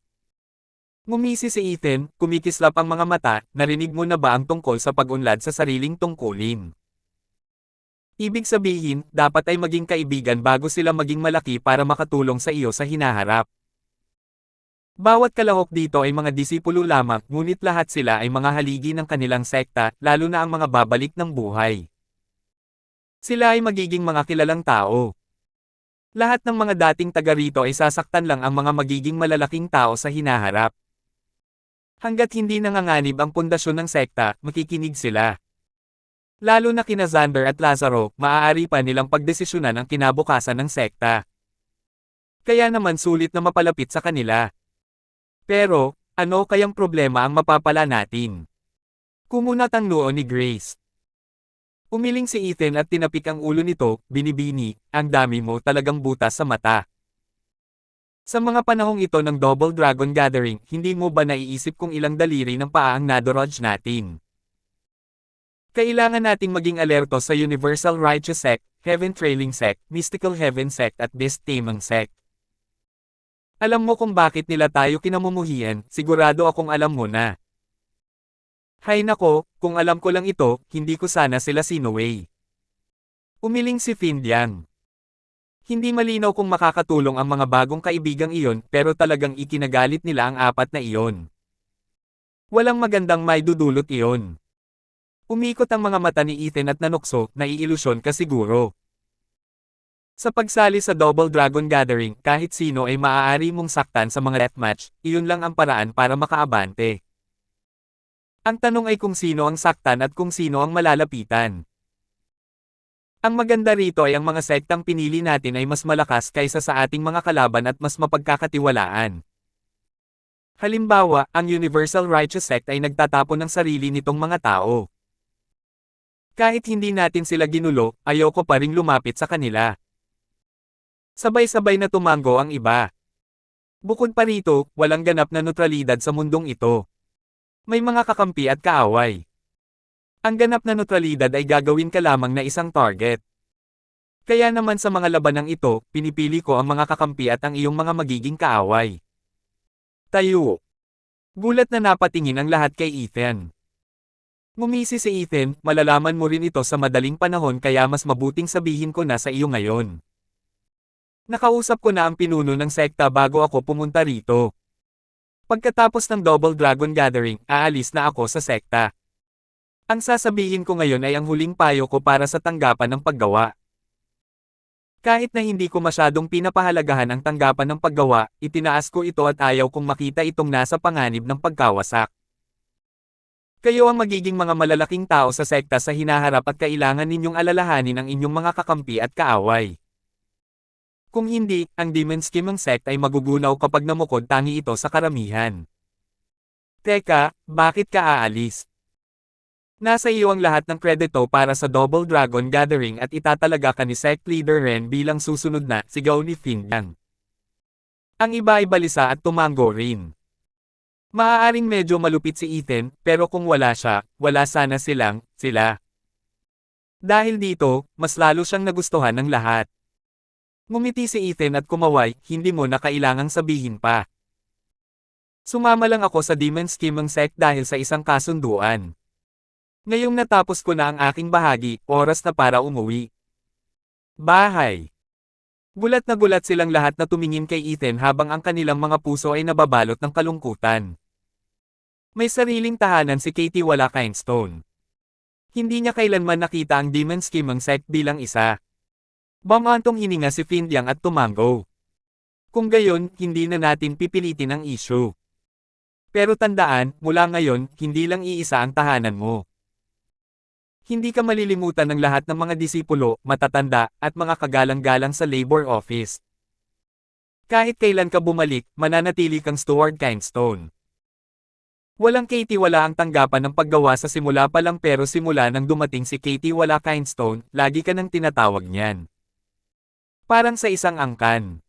Ngumisi si Ethan, kumikislap ang mga mata, narinig mo na ba ang tungkol sa pag-unlad sa sariling tungkulin? Ibig sabihin, dapat ay maging kaibigan bago sila maging malaki para makatulong sa iyo sa hinaharap. Bawat kalahok dito ay mga disipulo lamang, ngunit lahat sila ay mga haligi ng kanilang sekta, lalo na ang mga babalik ng buhay. Sila ay magiging mga kilalang tao. Lahat ng mga dating taga rito ay sasaktan lang ang mga magiging malalaking tao sa hinaharap. Hanggat hindi nanganganib ang pundasyon ng sekta, makikinig sila. Lalo na kina Xander at Lazaro, maaari pa nilang pagdesisyonan ang kinabukasan ng sekta. Kaya naman sulit na mapalapit sa kanila. Pero, ano kayang problema ang mapapala natin? Kumunat ang noo ni Grace. Umiling si Ethan at tinapik ang ulo nito, binibini, ang dami mo talagang butas sa mata. Sa mga panahong ito ng Double Dragon Gathering, hindi mo ba naiisip kung ilang daliri ng paa ang nadorodge natin? Kailangan nating maging alerto sa Universal Righteous Sect, Heaven Trailing Sect, Mystical Heaven Sect at Beast Taming Sect. Alam mo kung bakit nila tayo kinamumuhian, sigurado akong alam mo na. Hay nako, kung alam ko lang ito, hindi ko sana sila sinoway. Umiling si Findyang. Hindi malinaw kung makakatulong ang mga bagong kaibigang iyon, pero talagang ikinagalit nila ang 4 na iyon. Walang magandang maidudulot iyon. Umikot ang mga mata ni Ethan at nanukso, naiilusyon ka siguro. Sa pagsali sa Double Dragon Gathering, kahit sino ay maaari mong saktan sa mga deathmatch, iyon lang ang paraan para makaabante. Ang tanong ay kung sino ang saktan at kung sino ang malalapitan. Ang maganda rito ay ang mga sektang pinili natin ay mas malakas kaysa sa ating mga kalaban at mas mapagkakatiwalaan. Halimbawa, ang Universal Righteous Sect ay nagtatapon ng sarili nitong mga tao. Kahit hindi natin sila ginulo, ayoko pa ring lumapit sa kanila. Sabay-sabay na tumango ang iba. Bukod pa rito, walang ganap na neutralidad sa mundong ito. May mga kakampi at kaaway. Ang ganap na neutralidad ay gagawin ka lamang na isang target. Kaya naman sa mga labanang ito, pinipili ko ang mga kakampi at ang iyong mga magiging kaaway. Tayo. Gulat na napatingin ang lahat kay Ethan. Ngumisi si Ethan, malalaman mo rin ito sa madaling panahon kaya mas mabuting sabihin ko na sa iyo ngayon. Nakausap ko na ang pinuno ng sekta bago ako pumunta rito. Pagkatapos ng Double Dragon Gathering, aalis na ako sa sekta. Ang sasabihin ko ngayon ay ang huling payo ko para sa tanggapan ng paggawa. Kahit na hindi ko masyadong pinapahalagahan ang tanggapan ng paggawa, itinaas ko ito at ayaw kong makita itong nasa panganib ng pagkawasak. Kayo ang magiging mga malalaking tao sa sekta sa hinaharap at kailangan ninyong alalahanin ang inyong mga kakampi at kaaway. Kung hindi, ang Demon Scheming Sect ay magugunaw kapag namukod tangi ito sa karamihan. Teka, bakit ka aalis? Nasa iyo ang lahat ng kredito para sa Double Dragon Gathering at itatalaga ka ni Sect Leader Ren bilang susunod na sigaw ni Fingyang. Ang iba ay balisa at tumango rin. Maaaring medyo malupit si Ethan, pero kung wala siya, wala sana sila. Dahil dito, mas lalo siyang nagustuhan ng lahat. Ngumiti si Ethan at kumaway, hindi mo na kailangang sabihin pa. Sumama lang ako sa Demon Scheming Sect dahil sa isang kasunduan. Ngayong natapos ko na ang aking bahagi, oras na para umuwi. Bahay. Gulat na gulat silang lahat na tumingin kay Ethan habang ang kanilang mga puso ay nababalot ng kalungkutan. May sariling tahanan si Katie Walakindstone. Hindi niya kailanman nakita ang Demon Scheming Sect bilang isa. Bamantong hininga si Findyang at tumango. Kung gayon, hindi na natin pipilitin ang issue. Pero tandaan, mula ngayon, hindi lang iisa ang tahanan mo. Hindi ka malilimutan ng lahat ng mga disipulo, matatanda, at mga kagalang-galang sa labor office. Kahit kailan ka bumalik, mananatili kang Stuart Kindstone. Walang Katie wala ang tanggapan ng paggawa sa simula pa lang pero simula nang dumating si Katie Walakindstone, lagi ka nang tinatawag niyan. Parang sa isang angkan.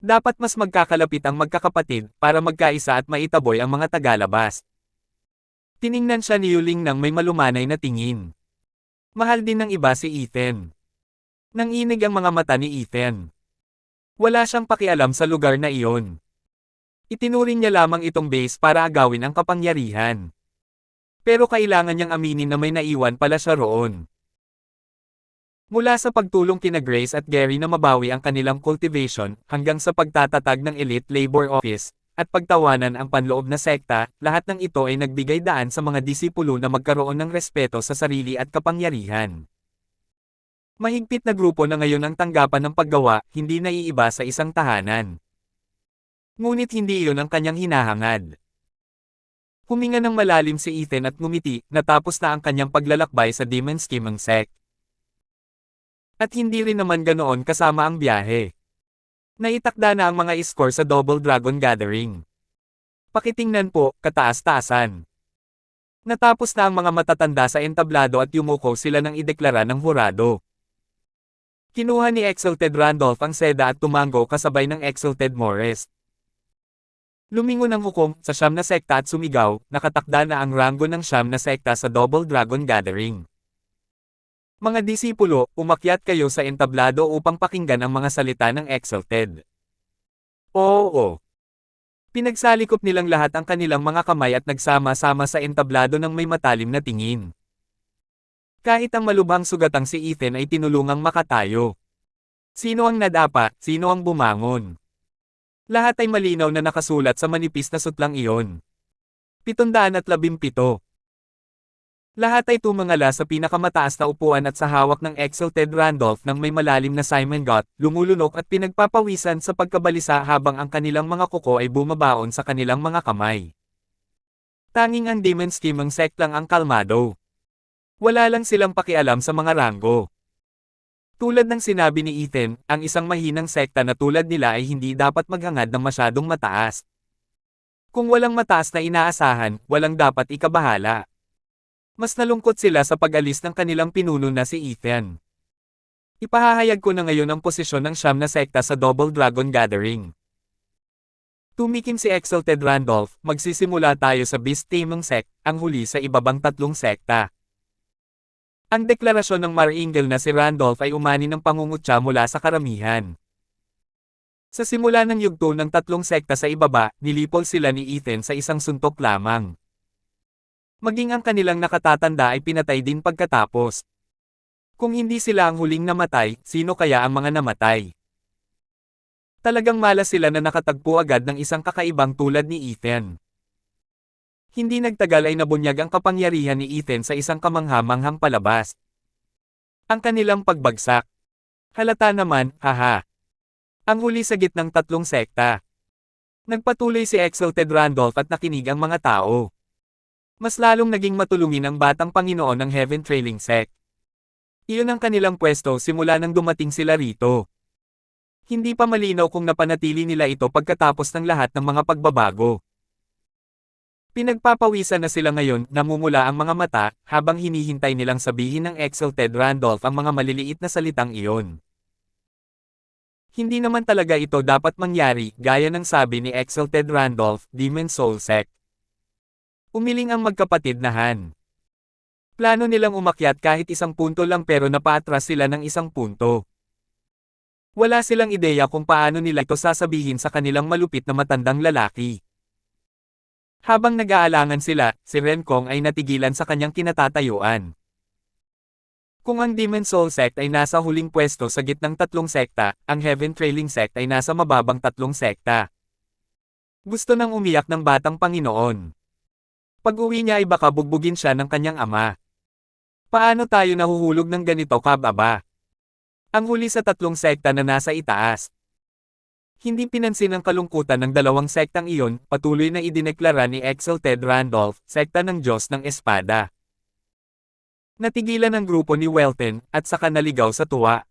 Dapat mas magkakalapit ang magkakapatid para magkaisa at maitaboy ang mga tagalabas. Tiningnan siya ni Yuling nang may malumanay na tingin. Mahal din ng iba si Ethan. Nanginig ang mga mata ni Ethan. Wala siyang pakialam sa lugar na iyon. Itinuring niya lamang itong base para agawin ang kapangyarihan. Pero kailangan niyang aminin na may naiwan pala siya roon. Mula sa pagtulong kina Grace at Gary na mabawi ang kanilang cultivation hanggang sa pagtatatag ng Elite Labor Office, at pagtawanan ang panloob na sekta, lahat ng ito ay nagbigay daan sa mga disipulo na magkaroon ng respeto sa sarili at kapangyarihan. Mahigpit na grupo na ngayon ang tanggapan ng paggawa, hindi naiiba sa isang tahanan. Ngunit hindi iyon ang kanyang hinahangad. Huminga ng malalim si Ethan at ngumiti, natapos na ang kanyang paglalakbay sa Demon Scheming Sect. At hindi rin naman ganoon kasama ang biyahe. Naitakda na ang mga score sa Double Dragon Gathering. Pakitingnan po, kataas-taasan. Natapos na ang mga matatanda sa entablado at yumuko sila nang ideklara ng hurado. Kinuha ni Exalted Randolph ang seda at tumango kasabay ng Exalted Morris. Lumingon ang hukom sa siyam na sekta at sumigaw, nakatakda na ang ranggo ng siyam na sekta sa Double Dragon Gathering. Mga disipulo, umakyat kayo sa entablado upang pakinggan ang mga salita ng Exalted. Oo. Pinagsalikop nilang lahat ang kanilang mga kamay at nagsama-sama sa entablado ng may matalim na tingin. Kahit ang malubhang sugatang si Ethan ay tinulungang makatayo. Sino ang nadapa, sino ang bumangon? Lahat ay malinaw na nakasulat sa manipis na sutlang iyon. 717. Lahat ay tumangala sa pinakamataas na upuan at sa hawak ng Exalted Randolph ng may malalim na Simon Gott, lumulunok at pinagpapawisan sa pagkabalisa habang ang kanilang mga kuko ay bumabaon sa kanilang mga kamay. Tanging ang Demon Scheming Sect lang ang kalmado. Wala lang silang pakialam sa mga ranggo. Tulad ng sinabi ni Ethan, ang isang mahinang sekta na tulad nila ay hindi dapat maghangad ng masyadong mataas. Kung walang mataas na inaasahan, walang dapat ikabahala. Mas nalungkot sila sa pag-alis ng kanilang pinuno na si Ethan. Ipahahayag ko na ngayon ang posisyon ng siyam na sekta sa Double Dragon Gathering. Tumikim si Exalted Randolph, magsisimula tayo sa Beast Taming Sect, ang huli sa ibabang tatlong sekta. Ang deklarasyon ng Marangel na si Randolph ay umani ng pangungutya mula sa karamihan. Sa simula ng yugto ng tatlong sekta sa ibaba, nilipol sila ni Ethan sa isang suntok lamang. Maging ang kanilang nakatatanda ay pinatay din pagkatapos. Kung hindi sila ang huling namatay, sino kaya ang mga namatay? Talagang malas sila na nakatagpo agad ng isang kakaibang tulad ni Ethan. Hindi nagtagal ay nabunyag ang kapangyarihan ni Ethan sa isang kamangha-manghang palabas. Ang kanilang pagbagsak. Halata naman, haha. Ang huli sa gitnang tatlong sekta. Nagpatuloy si Exalted Randolph at nakinig ang mga tao. Mas lalong naging matulungin ang batang Panginoon ng Heaven Trailing Sect. Iyon ang kanilang pwesto simula nang dumating sila rito. Hindi pa malinaw kung napanatili nila ito pagkatapos ng lahat ng mga pagbabago. Pinagpapawisan na sila ngayon, namumula ang mga mata, habang hinihintay nilang sabihin ng Exalted Randolph ang mga maliliit na salitang iyon. Hindi naman talaga ito dapat mangyari, gaya ng sabi ni Exalted Randolph, Demon Soul Sect. Umiling ang magkapatid na Han. Plano nilang umakyat kahit isang punto lang pero napaatras sila ng isang punto. Wala silang ideya kung paano nila ito sasabihin sa kanilang malupit na matandang lalaki. Habang nag-aalangan sila, si Renkong ay natigilan sa kanyang kinatatayuan. Kung ang Demon Soul Sect ay nasa huling pwesto sa gitnang tatlong sekta, ang Heaven Trailing Sect ay nasa mababang tatlong sekta. Gusto nang umiyak ng batang Panginoon. Pag-uwi niya ay baka bugbugin siya ng kanyang ama. Paano tayo nahuhulog ng ganito kababa? Ang huli sa tatlong sekta na nasa itaas. Hindi pinansin ang kalungkutan ng dalawang sektang iyon, patuloy na idineklara ni Exalted Randolph, sekta ng Diyos ng Espada. Natigilan ang grupo ni Welton, at saka naligaw sa tuwa.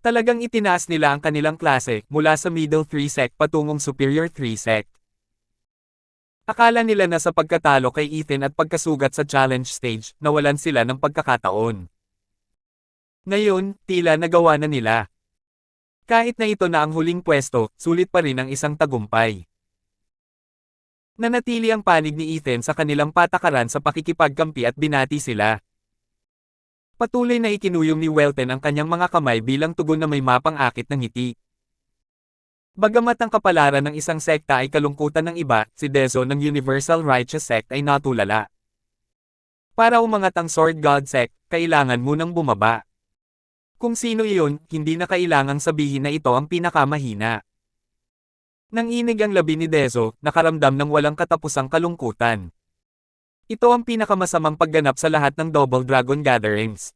Talagang itinaas nila ang kanilang klase, mula sa Middle 3 Sect patungong Superior 3 Sect. Akala nila na sa pagkatalo kay Ethan at pagkasugat sa challenge stage, nawalan sila ng pagkakataon. Ngayon, tila nagawa na nila. Kahit na ito na ang huling pwesto, sulit pa rin ang isang tagumpay. Nanatili ang panig ni Ethan sa kanilang patakaran sa pakikipagkampi at binati sila. Patuloy na ikinuyom ni Welton ang kanyang mga kamay bilang tugon na may mapang-akit ng ngiti. Bagamat ang kapalaran ng isang sekta ay kalungkutan ng iba, si Dezo ng Universal Righteous Sect ay natulala. Para umangat ang Sword God Sect, kailangan munang bumaba. Kung sino iyon, hindi na kailangang sabihin na ito ang pinakamahina. Nang inig ang labi ni Dezo, nakaramdam ng walang katapusang kalungkutan. Ito ang pinakamasamang pagganap sa lahat ng Double Dragon Gatherings.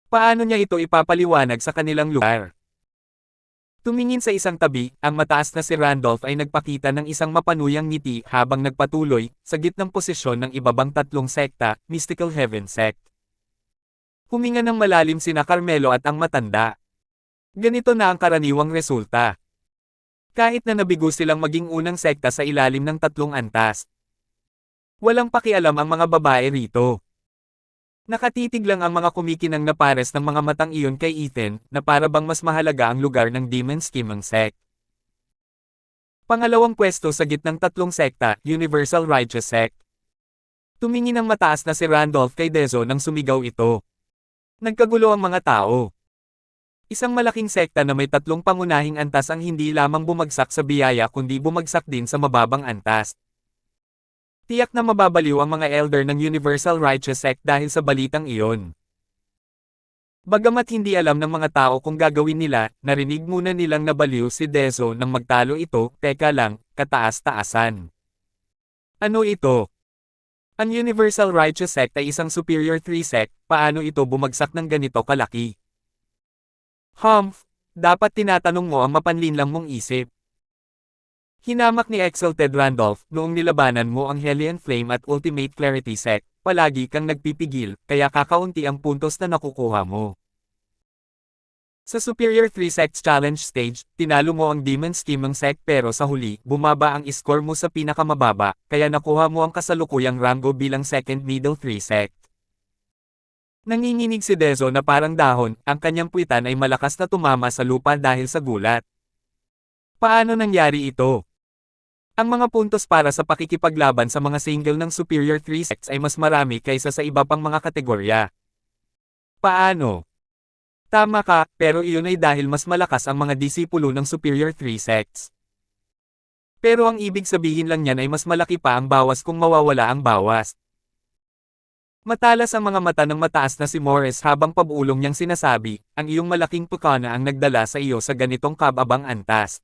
Paano niya ito ipapaliwanag sa kanilang lugar? Tumingin sa isang tabi, ang mataas na si Randolph ay nagpakita ng isang mapanuyang ngiti habang nagpatuloy, sa gitnang posisyon ng ibabang tatlong sekta, Mystical Heaven Sect. Huminga ng malalim sina Carmelo at ang matanda. Ganito na ang karaniwang resulta. Kahit na nabigo silang maging unang sekta sa ilalim ng tatlong antas. Walang pakialam ang mga babae rito. Nakatitig lang ang mga kumikinang na pares ng mga matang iyon kay Ethan, na para bang mas mahalaga ang lugar ng Demon Scheming Sect. Pangalawang pwesto sa gitnang tatlong sekta, Universal Righteous Sect. Tumingin ng mataas na si Randolph kay Dezo nang sumigaw ito. Nagkagulo ang mga tao. Isang malaking sekta na may tatlong pangunahing antas ang hindi lamang bumagsak sa biyaya kundi bumagsak din sa mababang antas. Tiyak na mababaliw ang mga elder ng Universal Righteous Sect dahil sa balitang iyon. Bagamat hindi alam ng mga tao kung gagawin nila, narinig muna nilang nabaliw si Dezo nang magtalo ito, teka lang, kataas-taasan. Ano ito? Ang Universal Righteous Sect ay isang Superior 3 Sect, paano ito bumagsak ng ganito kalaki? Humph, dapat tinatanong mo ang mapanlinlang mong isip. Hinamak ni Exalted Randolph, noong nilabanan mo ang Hellion Flame at Ultimate Clarity Sect, palagi kang nagpipigil, kaya kakaunti ang puntos na nakukuha mo. Sa Superior 3 Sects Challenge Stage, tinalo mo ang Demon Scheming Sect pero sa huli, bumaba ang score mo sa pinakamababa, kaya nakuha mo ang kasalukuyang rango bilang Second Middle 3 Sect. Nanginginig si Dezo na parang dahon, ang kanyang puwitan ay malakas na tumama sa lupa dahil sa gulat. Paano nangyari ito? Ang mga puntos para sa pakikipaglaban sa mga single ng Superior 3 Sects ay mas marami kaysa sa iba pang mga kategorya. Paano? Tama ka, pero iyon ay dahil mas malakas ang mga disipulo ng Superior 3 Sects. Pero ang ibig sabihin lang niyan ay mas malaki pa ang bawas kung mawawala ang bawas. Matalas ang mga mata ng mataas na si Morris habang pabulong niyang sinasabi, ang iyong malaking pukana ang nagdala sa iyo sa ganitong kababang antas.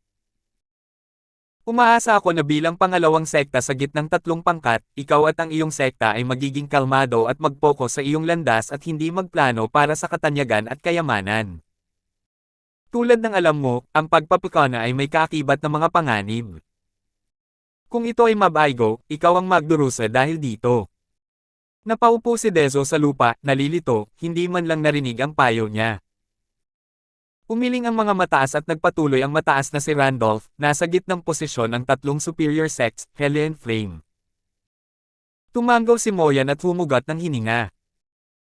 Umaasa ako na bilang pangalawang sekta sa gitnang tatlong pangkat, ikaw at ang iyong sekta ay magiging kalmado at mag-focus sa iyong landas at hindi magplano para sa katanyagan at kayamanan. Tulad ng alam mo, ang pagpapukana ay may kaakibat na mga panganib. Kung ito ay mabaygo, ikaw ang magdurusa dahil dito. Napaupo si Dezo sa lupa, nalilito, hindi man lang narinig ang payo niya. Umiling ang mga mataas at nagpatuloy ang mataas na si Randolph, nasa gitnang posisyon ng tatlong superior sects, Helion Flame. Tumanggaw si Moyan at humugat ng hininga.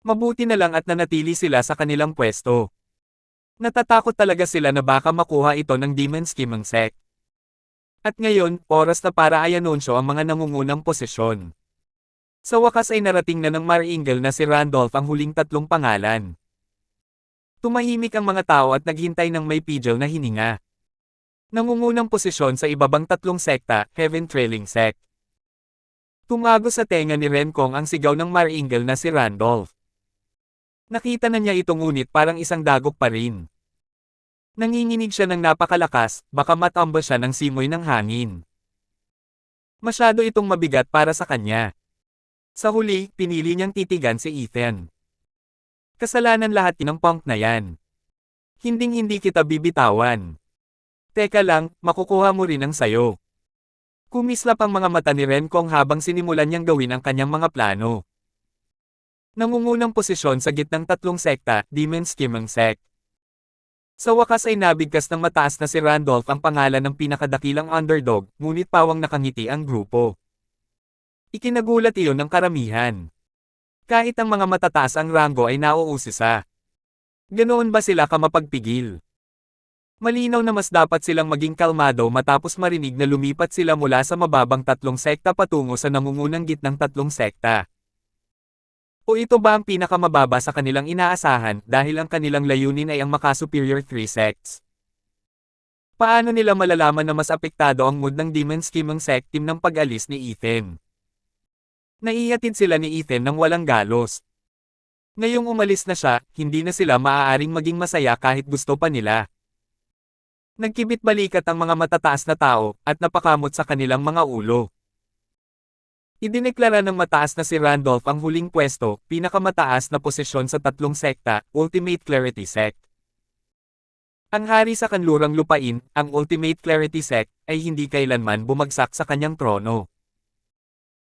Mabuti na lang at nanatili sila sa kanilang pwesto. Natatakot talaga sila na baka makuha ito ng Demon Scheming Sect. At ngayon, oras na para i-anunsyo ang mga nangungunang posisyon. Sa wakas ay narating na ng Maringel na si Randolph ang huling tatlong pangalan. Tumahimik ang mga tao at naghintay ng may pidgel na hininga. Nangungunang posisyon sa ibabang tatlong sekta, Heaven Trailing Sect. Tumago sa tenga ni Renkong ang sigaw ng Maringel na si Randolph. Nakita na niya ito ngunit parang isang dagok pa rin. Nanginginig siya ng napakalakas, baka matamba siya ng simoy ng hangin. Masyado itong mabigat para sa kanya. Sa huli, pinili niyang titigan si Ethan. Kasalanan lahat ng punk na yan. Hinding-hindi kita bibitawan. Teka lang, makukuha mo rin ang sayo. Kumislap ang mga mata ni Renkong habang sinimulan niyang gawin ang kanyang mga plano. Nangungunang posisyon sa gitnang tatlong sekta, Demon Scheming Sect. Sa wakas ay nabigkas ng mataas na si Randolph ang pangalan ng pinakadakilang underdog, ngunit pawang nakangiti ang grupo. Ikinagulat iyon ng karamihan. Kahit ang mga matataas ang rango ay nauusisa. Ganoon ba sila kamapagpigil? Malinaw na mas dapat silang maging kalmado matapos marinig na lumipat sila mula sa mababang tatlong sekta patungo sa nangungunang gitnang tatlong sekta. O ito ba ang pinakamababa sa kanilang inaasahan dahil ang kanilang layunin ay ang maka-superior 3 sects? Paano nila malalaman na mas apektado ang mood ng Demon Scheming Sect team ng pag-alis ni Ethan? Naihatid sila ni Ethan ng walang galos. Ngayong umalis na siya, hindi na sila maaaring maging masaya kahit gusto pa nila. Nagkibit-balikat ang mga matataas na tao, at napakamot sa kanilang mga ulo. Idineklara ng mataas na si Randolph ang huling pwesto, pinakamataas na posisyon sa tatlong sekta, Ultimate Clarity Sect. Ang hari sa kanlurang lupain, ang Ultimate Clarity Sect, ay hindi kailanman bumagsak sa kanyang trono.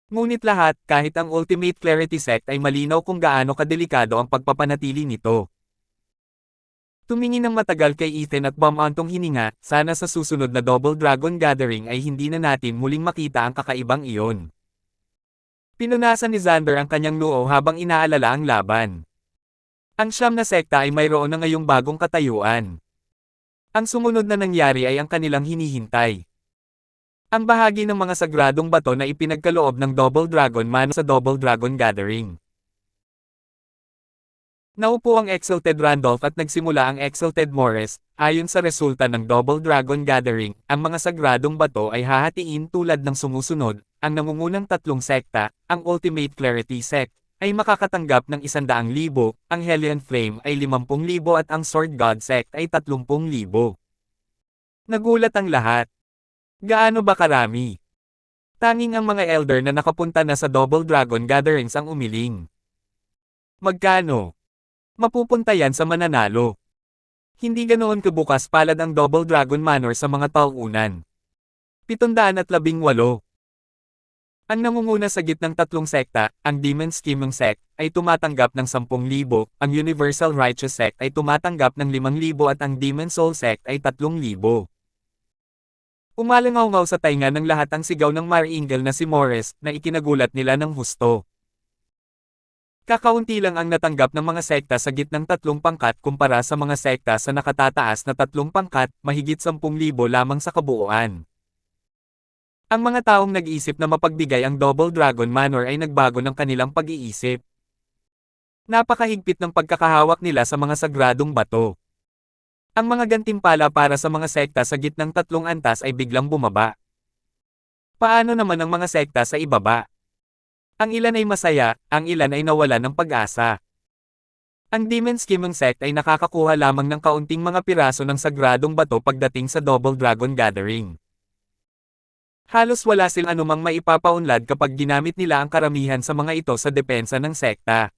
Ngunit lahat, kahit ang Ultimate Clarity Sect ay malinaw kung gaano kadelikado ang pagpapanatili nito. Tumingin ng matagal kay Ethan at bumantong hininga, sana sa susunod na Double Dragon Gathering ay hindi na natin muling makita ang kakaibang iyon. Pinunasan ni Xander ang kanyang noo habang inaalala ang laban. Ang siyam na sekta ay mayroon na ngayong bagong katayuan. Ang sumunod na nangyari ay ang kanilang hinihintay. Ang bahagi ng mga sagradong bato na ipinagkaloob ng Double Dragon Man sa Double Dragon Gathering. Naupo ang Exalted Randolph at nagsimula ang Exalted Morris. Ayon sa resulta ng Double Dragon Gathering, ang mga sagradong bato ay hahatiin tulad ng sumusunod. Ang nangungunang tatlong sekta, ang Ultimate Clarity Sect, ay makakatanggap ng 100,000, ang Helion Flame ay 50,000 at ang Sword God Sect ay 30,000. Nagulat ang lahat. Gaano ba karami? Tanging ang mga elder na nakapunta na sa Double Dragon Gatherings ang umiling. Magkano? Mapupunta yan sa mananalo. Hindi ganoon kabukas palad ang Double Dragon Manor sa mga taunan. 718. Ang nangunguna sa gitnang tatlong sekta, ang Demon Scheming Sect, ay tumatanggap ng 10,000, ang Universal Righteous Sect ay tumatanggap ng 5,000 at ang Demon Soul Sect ay 3,000. Umalangaw-ngaw sa tainga ng lahat ang sigaw ng Maringel na si Morris na ikinagulat nila ng husto. Kakaunti lang ang natanggap ng mga sekta sa gitnang tatlong pangkat kumpara sa mga sekta sa nakatataas na tatlong pangkat, mahigit 10,000 lamang sa kabuuan. Ang mga taong nag-iisip na mapagbigay ang Double Dragon Manor ay nagbago ng kanilang pag-iisip. Napakahigpit ng pagkakahawak nila sa mga sagradong bato. Ang mga gantimpala para sa mga sekta sa gitnang tatlong antas ay biglang bumaba. Paano naman ang mga sekta sa ibaba? Ang ilan ay masaya, ang ilan ay nawalan ng pag-asa. Ang Demon Scheming Sect ay nakakakuha lamang ng kaunting mga piraso ng sagradong bato pagdating sa Double Dragon Gathering. Halos wala silang anumang maipapaunlad kapag ginamit nila ang karamihan sa mga ito sa depensa ng sekta.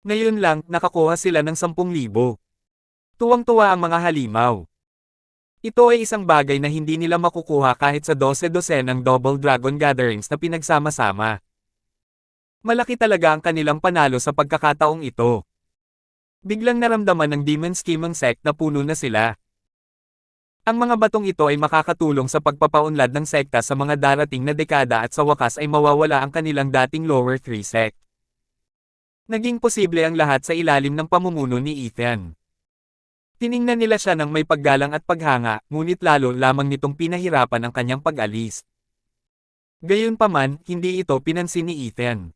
Ngayon lang, nakakuha sila ng 10,000. Tuwang-tuwa ang mga halimaw. Ito ay isang bagay na hindi nila makukuha kahit sa 12 ng Double Dragon Gatherings na pinagsama-sama. Malaki talaga ang kanilang panalo sa pagkakataong ito. Biglang naramdaman ng Demon Scheming Sect na puno na sila. Ang mga batong ito ay makakatulong sa pagpapaunlad ng sekta sa mga darating na dekada at sa wakas ay mawawala ang kanilang dating lower 3 sect. Naging posible ang lahat sa ilalim ng pamumuno ni Ethan. Tiningnan nila siya ng may paggalang at paghanga, ngunit lalo lamang nitong pinahirapan ang kanyang pag-alis. Gayunpaman, hindi ito pinansin ni Ethan.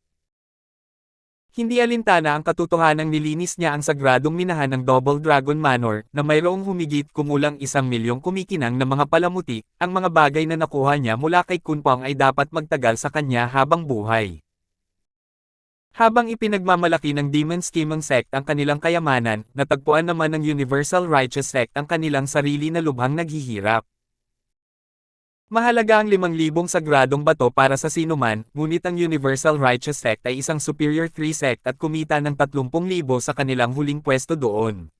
Hindi alintana ang katotohanang nilinis niya ang sagradong minahan ng Double Dragon Manor na mayroong humigit kumulang 1,000,000 kumikinang na mga palamuti, ang mga bagay na nakuha niya mula kay Kunpang ay dapat magtagal sa kanya habang buhay. Habang ipinagmamalaki ng Demon Scheming Sect ang kanilang kayamanan, natagpuan naman ng Universal Righteous Sect ang kanilang sarili na lubhang naghihirap. Mahalaga ang 5,000 sagradong bato para sa sinuman, ngunit ang Universal Righteous Sect ay isang Superior 3 Sect at kumita ng 30,000 sa kanilang huling pwesto doon.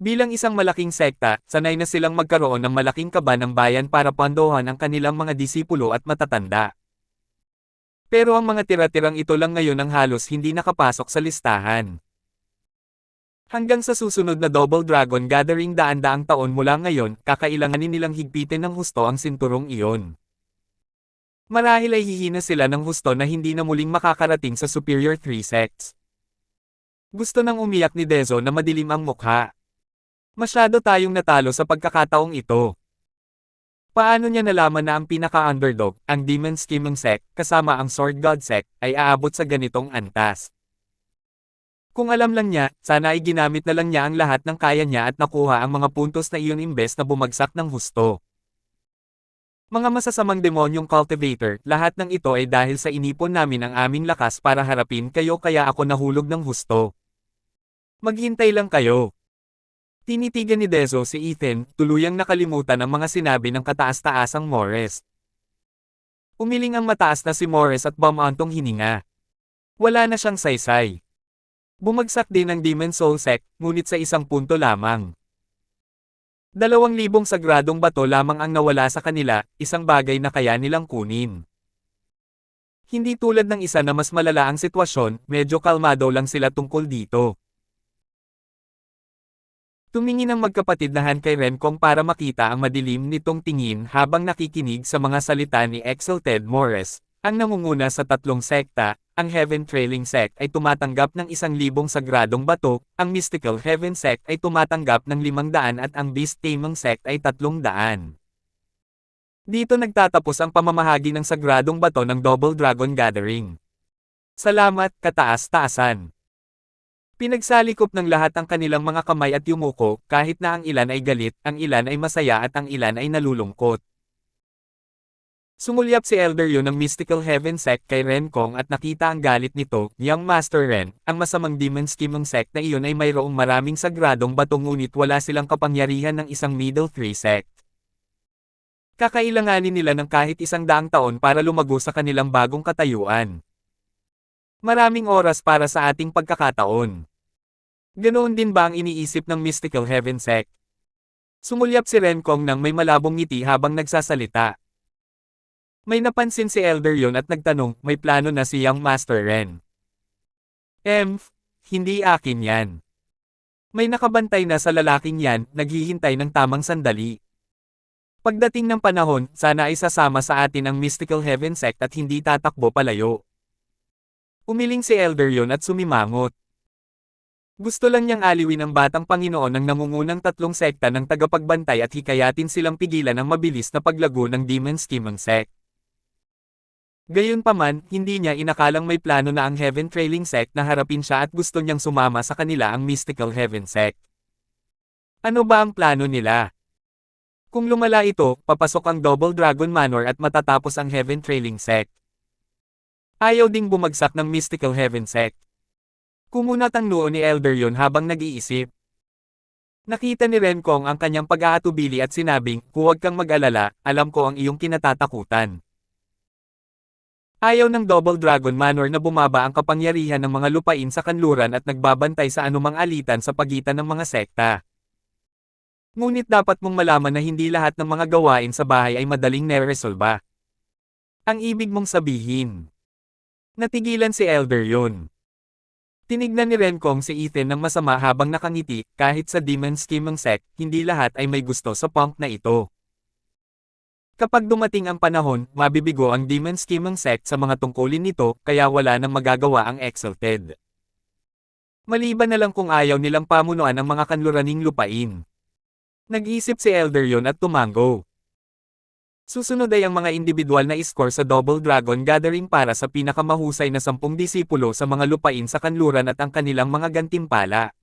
Bilang isang malaking sekta, sanay na silang magkaroon ng malaking kaba ng bayan para pondohan ang kanilang mga disipulo at matatanda. Pero ang mga tira-tirang ito lang ngayon ang halos hindi nakapasok sa listahan. Hanggang sa susunod na Double Dragon Gathering daan-daang taon mula ngayon, kakailanganin nilang higpitin ng husto ang sinturong iyon. Marahil ay hihina sila ng husto na hindi na muling makakarating sa Superior 3 Sects. Gusto nang umiyak ni Dezo na madilim ang mukha. Masyado tayong natalo sa pagkakataong ito. Paano niya nalaman na ang pinaka-underdog, ang Demon Scheming Sect, kasama ang Sword God Sect, ay aabot sa ganitong antas? Kung alam lang niya, sana ay ginamit na lang niya ang lahat ng kaya niya at nakuha ang mga puntos na iyon imbes na bumagsak ng husto. Mga masasamang demonyong cultivator, lahat ng ito ay dahil sa inipon namin ang aming lakas para harapin kayo kaya ako nahulog ng husto. Maghintay lang kayo. Tinitigan ni Dezo si Ethan, tuluyang nakalimutan ang mga sinabi ng kataas-taasang Morris. Umiling ang mataas na si Morris at bumantong hininga. Wala na siyang saysay. Bumagsak din ang Demon Soul Sect, ngunit sa isang punto lamang. 2,000 sagradong bato lamang ang nawala sa kanila, isang bagay na kaya nilang kunin. Hindi tulad ng isa na mas malala ang sitwasyon, medyo kalmado lang sila tungkol dito. Tumingin ang magkapatid na Han kay Renkong para makita ang madilim nitong tingin habang nakikinig sa mga salita ni Exalted Morris, ang nangunguna sa tatlong sekta. Ang Heaven Trailing Sect ay tumatanggap ng 1,000 sagradong bato, ang Mystical Heaven Sect ay tumatanggap ng 500 at ang Beast Taming Sect ay 300. Dito nagtatapos ang pamamahagi ng sagradong bato ng Double Dragon Gathering. Salamat, kataas-taasan. Pinagsalikop ng lahat ang kanilang mga kamay at yumuko, kahit na ang ilan ay galit, ang ilan ay masaya at ang ilan ay nalulungkot. Sumulyap si Elder Yun ng Mystical Heaven Sect kay Renkong at nakita ang galit nito, Young Master Ren, ang masamang Demon Scheming Sect na iyon ay mayroong maraming sagradong bato ngunit wala silang kapangyarihan ng isang Middle 3 Sect. Kakailanganin nila ng kahit 100 taon para lumago sa kanilang bagong katayuan. Maraming oras para sa ating pagkakataon. Ganoon din ba ang iniisip ng Mystical Heaven Sect? Sumulyap si Renkong ng may malabong ngiti habang nagsasalita. May napansin si Elder yon at nagtanong, may plano na si Young Master Ren. Hindi akin yan. May nakabantay na sa lalaking yan, naghihintay ng tamang sandali. Pagdating ng panahon, sana ay sasama sa atin ang Mystical Heaven Sect at hindi tatakbo palayo. Umiling si Elder yon at sumimangot. Gusto lang niyang aliwin ang batang Panginoon ng nangungunang tatlong sekta ng tagapagbantay at hikayatin silang pigilan ang mabilis na paglago ng Demon Scheming Sect. Gayunpaman, hindi niya inakalang may plano na ang Heaven Trailing Sect na harapin siya at gusto niyang sumama sa kanila ang Mystical Heaven Sect. Ano ba ang plano nila? Kung lumala ito, papasok ang Double Dragon Manor at matatapos ang Heaven Trailing Sect. Ayaw ding bumagsak ng Mystical Heaven Sect. Kumunat ang noo ni Elder yon habang nag-iisip. Nakita ni Renkong ang kanyang pag-aatubili at sinabing, huwag kang mag-alala, alam ko ang iyong kinatatakutan. Ayaw ng Double Dragon Manor na bumaba ang kapangyarihan ng mga lupain sa kanluran at nagbabantay sa anumang alitan sa pagitan ng mga sekta. Ngunit dapat mong malaman na hindi lahat ng mga gawain sa bahay ay madaling neresolba. Ang ibig mong sabihin. Natigilan si Elder yon. Tinignan ni Renkong si Ethan ng masama habang nakangiti, kahit sa Demon Scheming Sect, hindi lahat ay may gusto sa punk na ito. Kapag dumating ang panahon, mabibigo ang Demon Scheming Sect sa mga tungkulin nito, kaya wala nang magagawa ang Exalted. Maliban na lang kung ayaw nilang pamunuan ang mga kanluraning lupain. Nag-isip si Elder yon at tumango. Susunod ay ang mga individual na score sa Double Dragon Gathering para sa pinakamahusay na 10 disipulo sa mga lupain sa kanluran at ang kanilang mga gantimpala.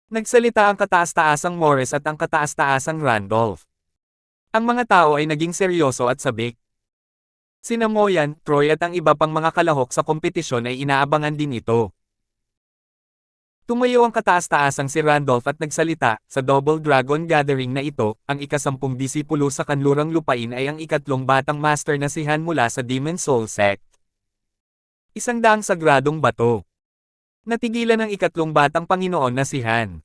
Nagsalita ang kataas-taasang Morris at ang kataas-taasang Randolph. Ang mga tao ay naging seryoso at sabik. Sina Moyan, Troy at ang iba pang mga kalahok sa kompetisyon ay inaabangan din ito. Tumayo ang kataas-taasang si Randolph at nagsalita, sa Double Dragon Gathering na ito, ang ika-10 disipulo sa kanlurang lupain ay ang ikatlong batang master na si Han mula sa Demon Soul Sect. 100 sagradong bato. Natigilan ang ikatlong batang Panginoon na si Han.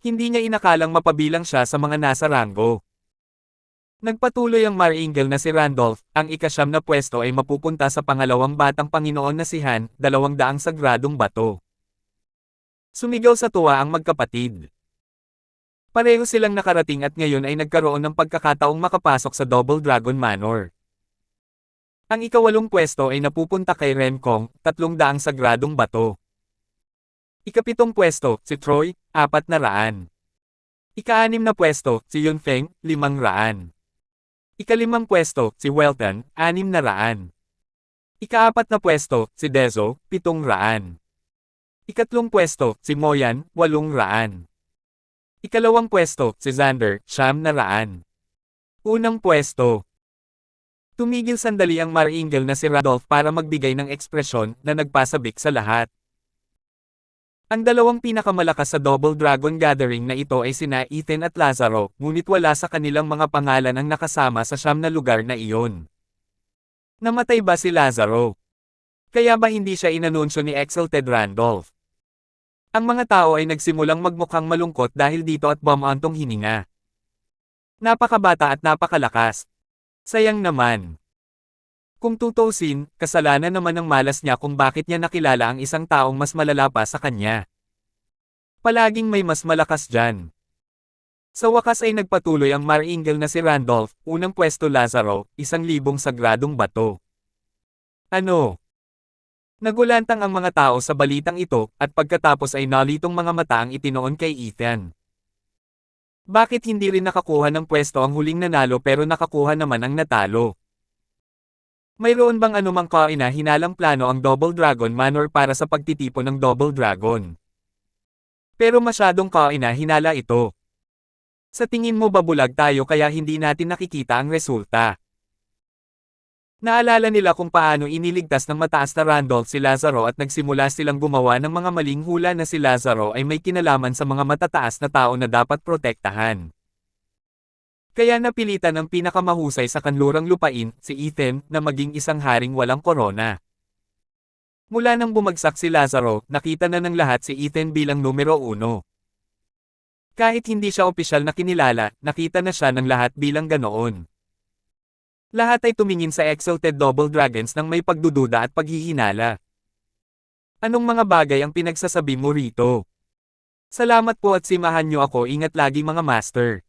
Hindi niya inakalang mapabilang siya sa mga nasa ranggo. Nagpatuloy ang Marangel na si Randolph, ang ika-9 na pwesto ay mapupunta sa pangalawang batang Panginoon na si Han, 200 sagradong bato. Sumigaw sa tuwa ang magkapatid. Pareho silang nakarating at ngayon ay nagkaroon ng pagkakataong makapasok sa Double Dragon Manor. Ang ika-8 pwesto ay napupunta kay Renkong, 300 sagradong bato. Ika-7 pwesto, si Troy, 400. Ika-6 na pwesto, si Yunfeng, 500. Ika-5 pwesto, si Welton, 600. Ika-4 na pwesto, si Dezo, 700. Ika-3 pwesto, si Moyan, 800. Ika-2 pwesto, si Xander, 900. Unang pwesto. Tumigil sandali ang Marangel na si Randolph para magbigay ng ekspresyon na nagpasabik sa lahat. Ang dalawang pinakamalakas sa Double Dragon Gathering na ito ay sina Ethan at Lazaro, ngunit wala sa kanilang mga pangalan ang nakasama sa 9 na lugar na iyon. Namatay ba si Lazaro? Kaya ba hindi siya inanunsyo ni Exalted Randolph? Ang mga tao ay nagsimulang magmukhang malungkot dahil dito at bumantong hininga. Napakabata at napakalakas. Sayang naman. Kung tutusin, kasalanan naman ng malas niya kung bakit niya nakilala ang isang taong mas malala pa sa kanya. Palaging may mas malakas dyan. Sa wakas ay nagpatuloy ang Marangel na si Randolph, unang pwesto Lazaro, 1,000 sagradong bato. Ano? Nagulantang ang mga tao sa balitang ito, at pagkatapos ay nalitong mga mata ang itinoon kay Ethan. Bakit hindi rin nakakuha ng pwesto ang huling nanalo pero nakakuha naman ang natalo? Mayroon bang anumang kaina-hinalang plano ang Double Dragon Manor para sa pagtitipon ng Double Dragon? Pero masyadong kaina-hinala ito. Sa tingin mo babulag tayo kaya hindi natin nakikita ang resulta? Naalala nila kung paano iniligtas ng mataas na Randolph si Lazaro at nagsimula silang gumawa ng mga maling hula na si Lazaro ay may kinalaman sa mga matataas na tao na dapat protektahan. Kaya napilitan ang pinakamahusay sa kanlurang lupain, si Ethan, na maging isang haring walang korona. Mula nang bumagsak si Lazaro, nakita na ng lahat si Ethan bilang numero 1. Kahit hindi siya opisyal na kinilala, nakita na siya ng lahat bilang ganoon. Lahat ay tumingin sa Exalted Double Dragons ng may pagdududa at paghihinala. Anong mga bagay ang pinagsasabi mo rito? Salamat po at simahan niyo ako, ingat lagi mga master.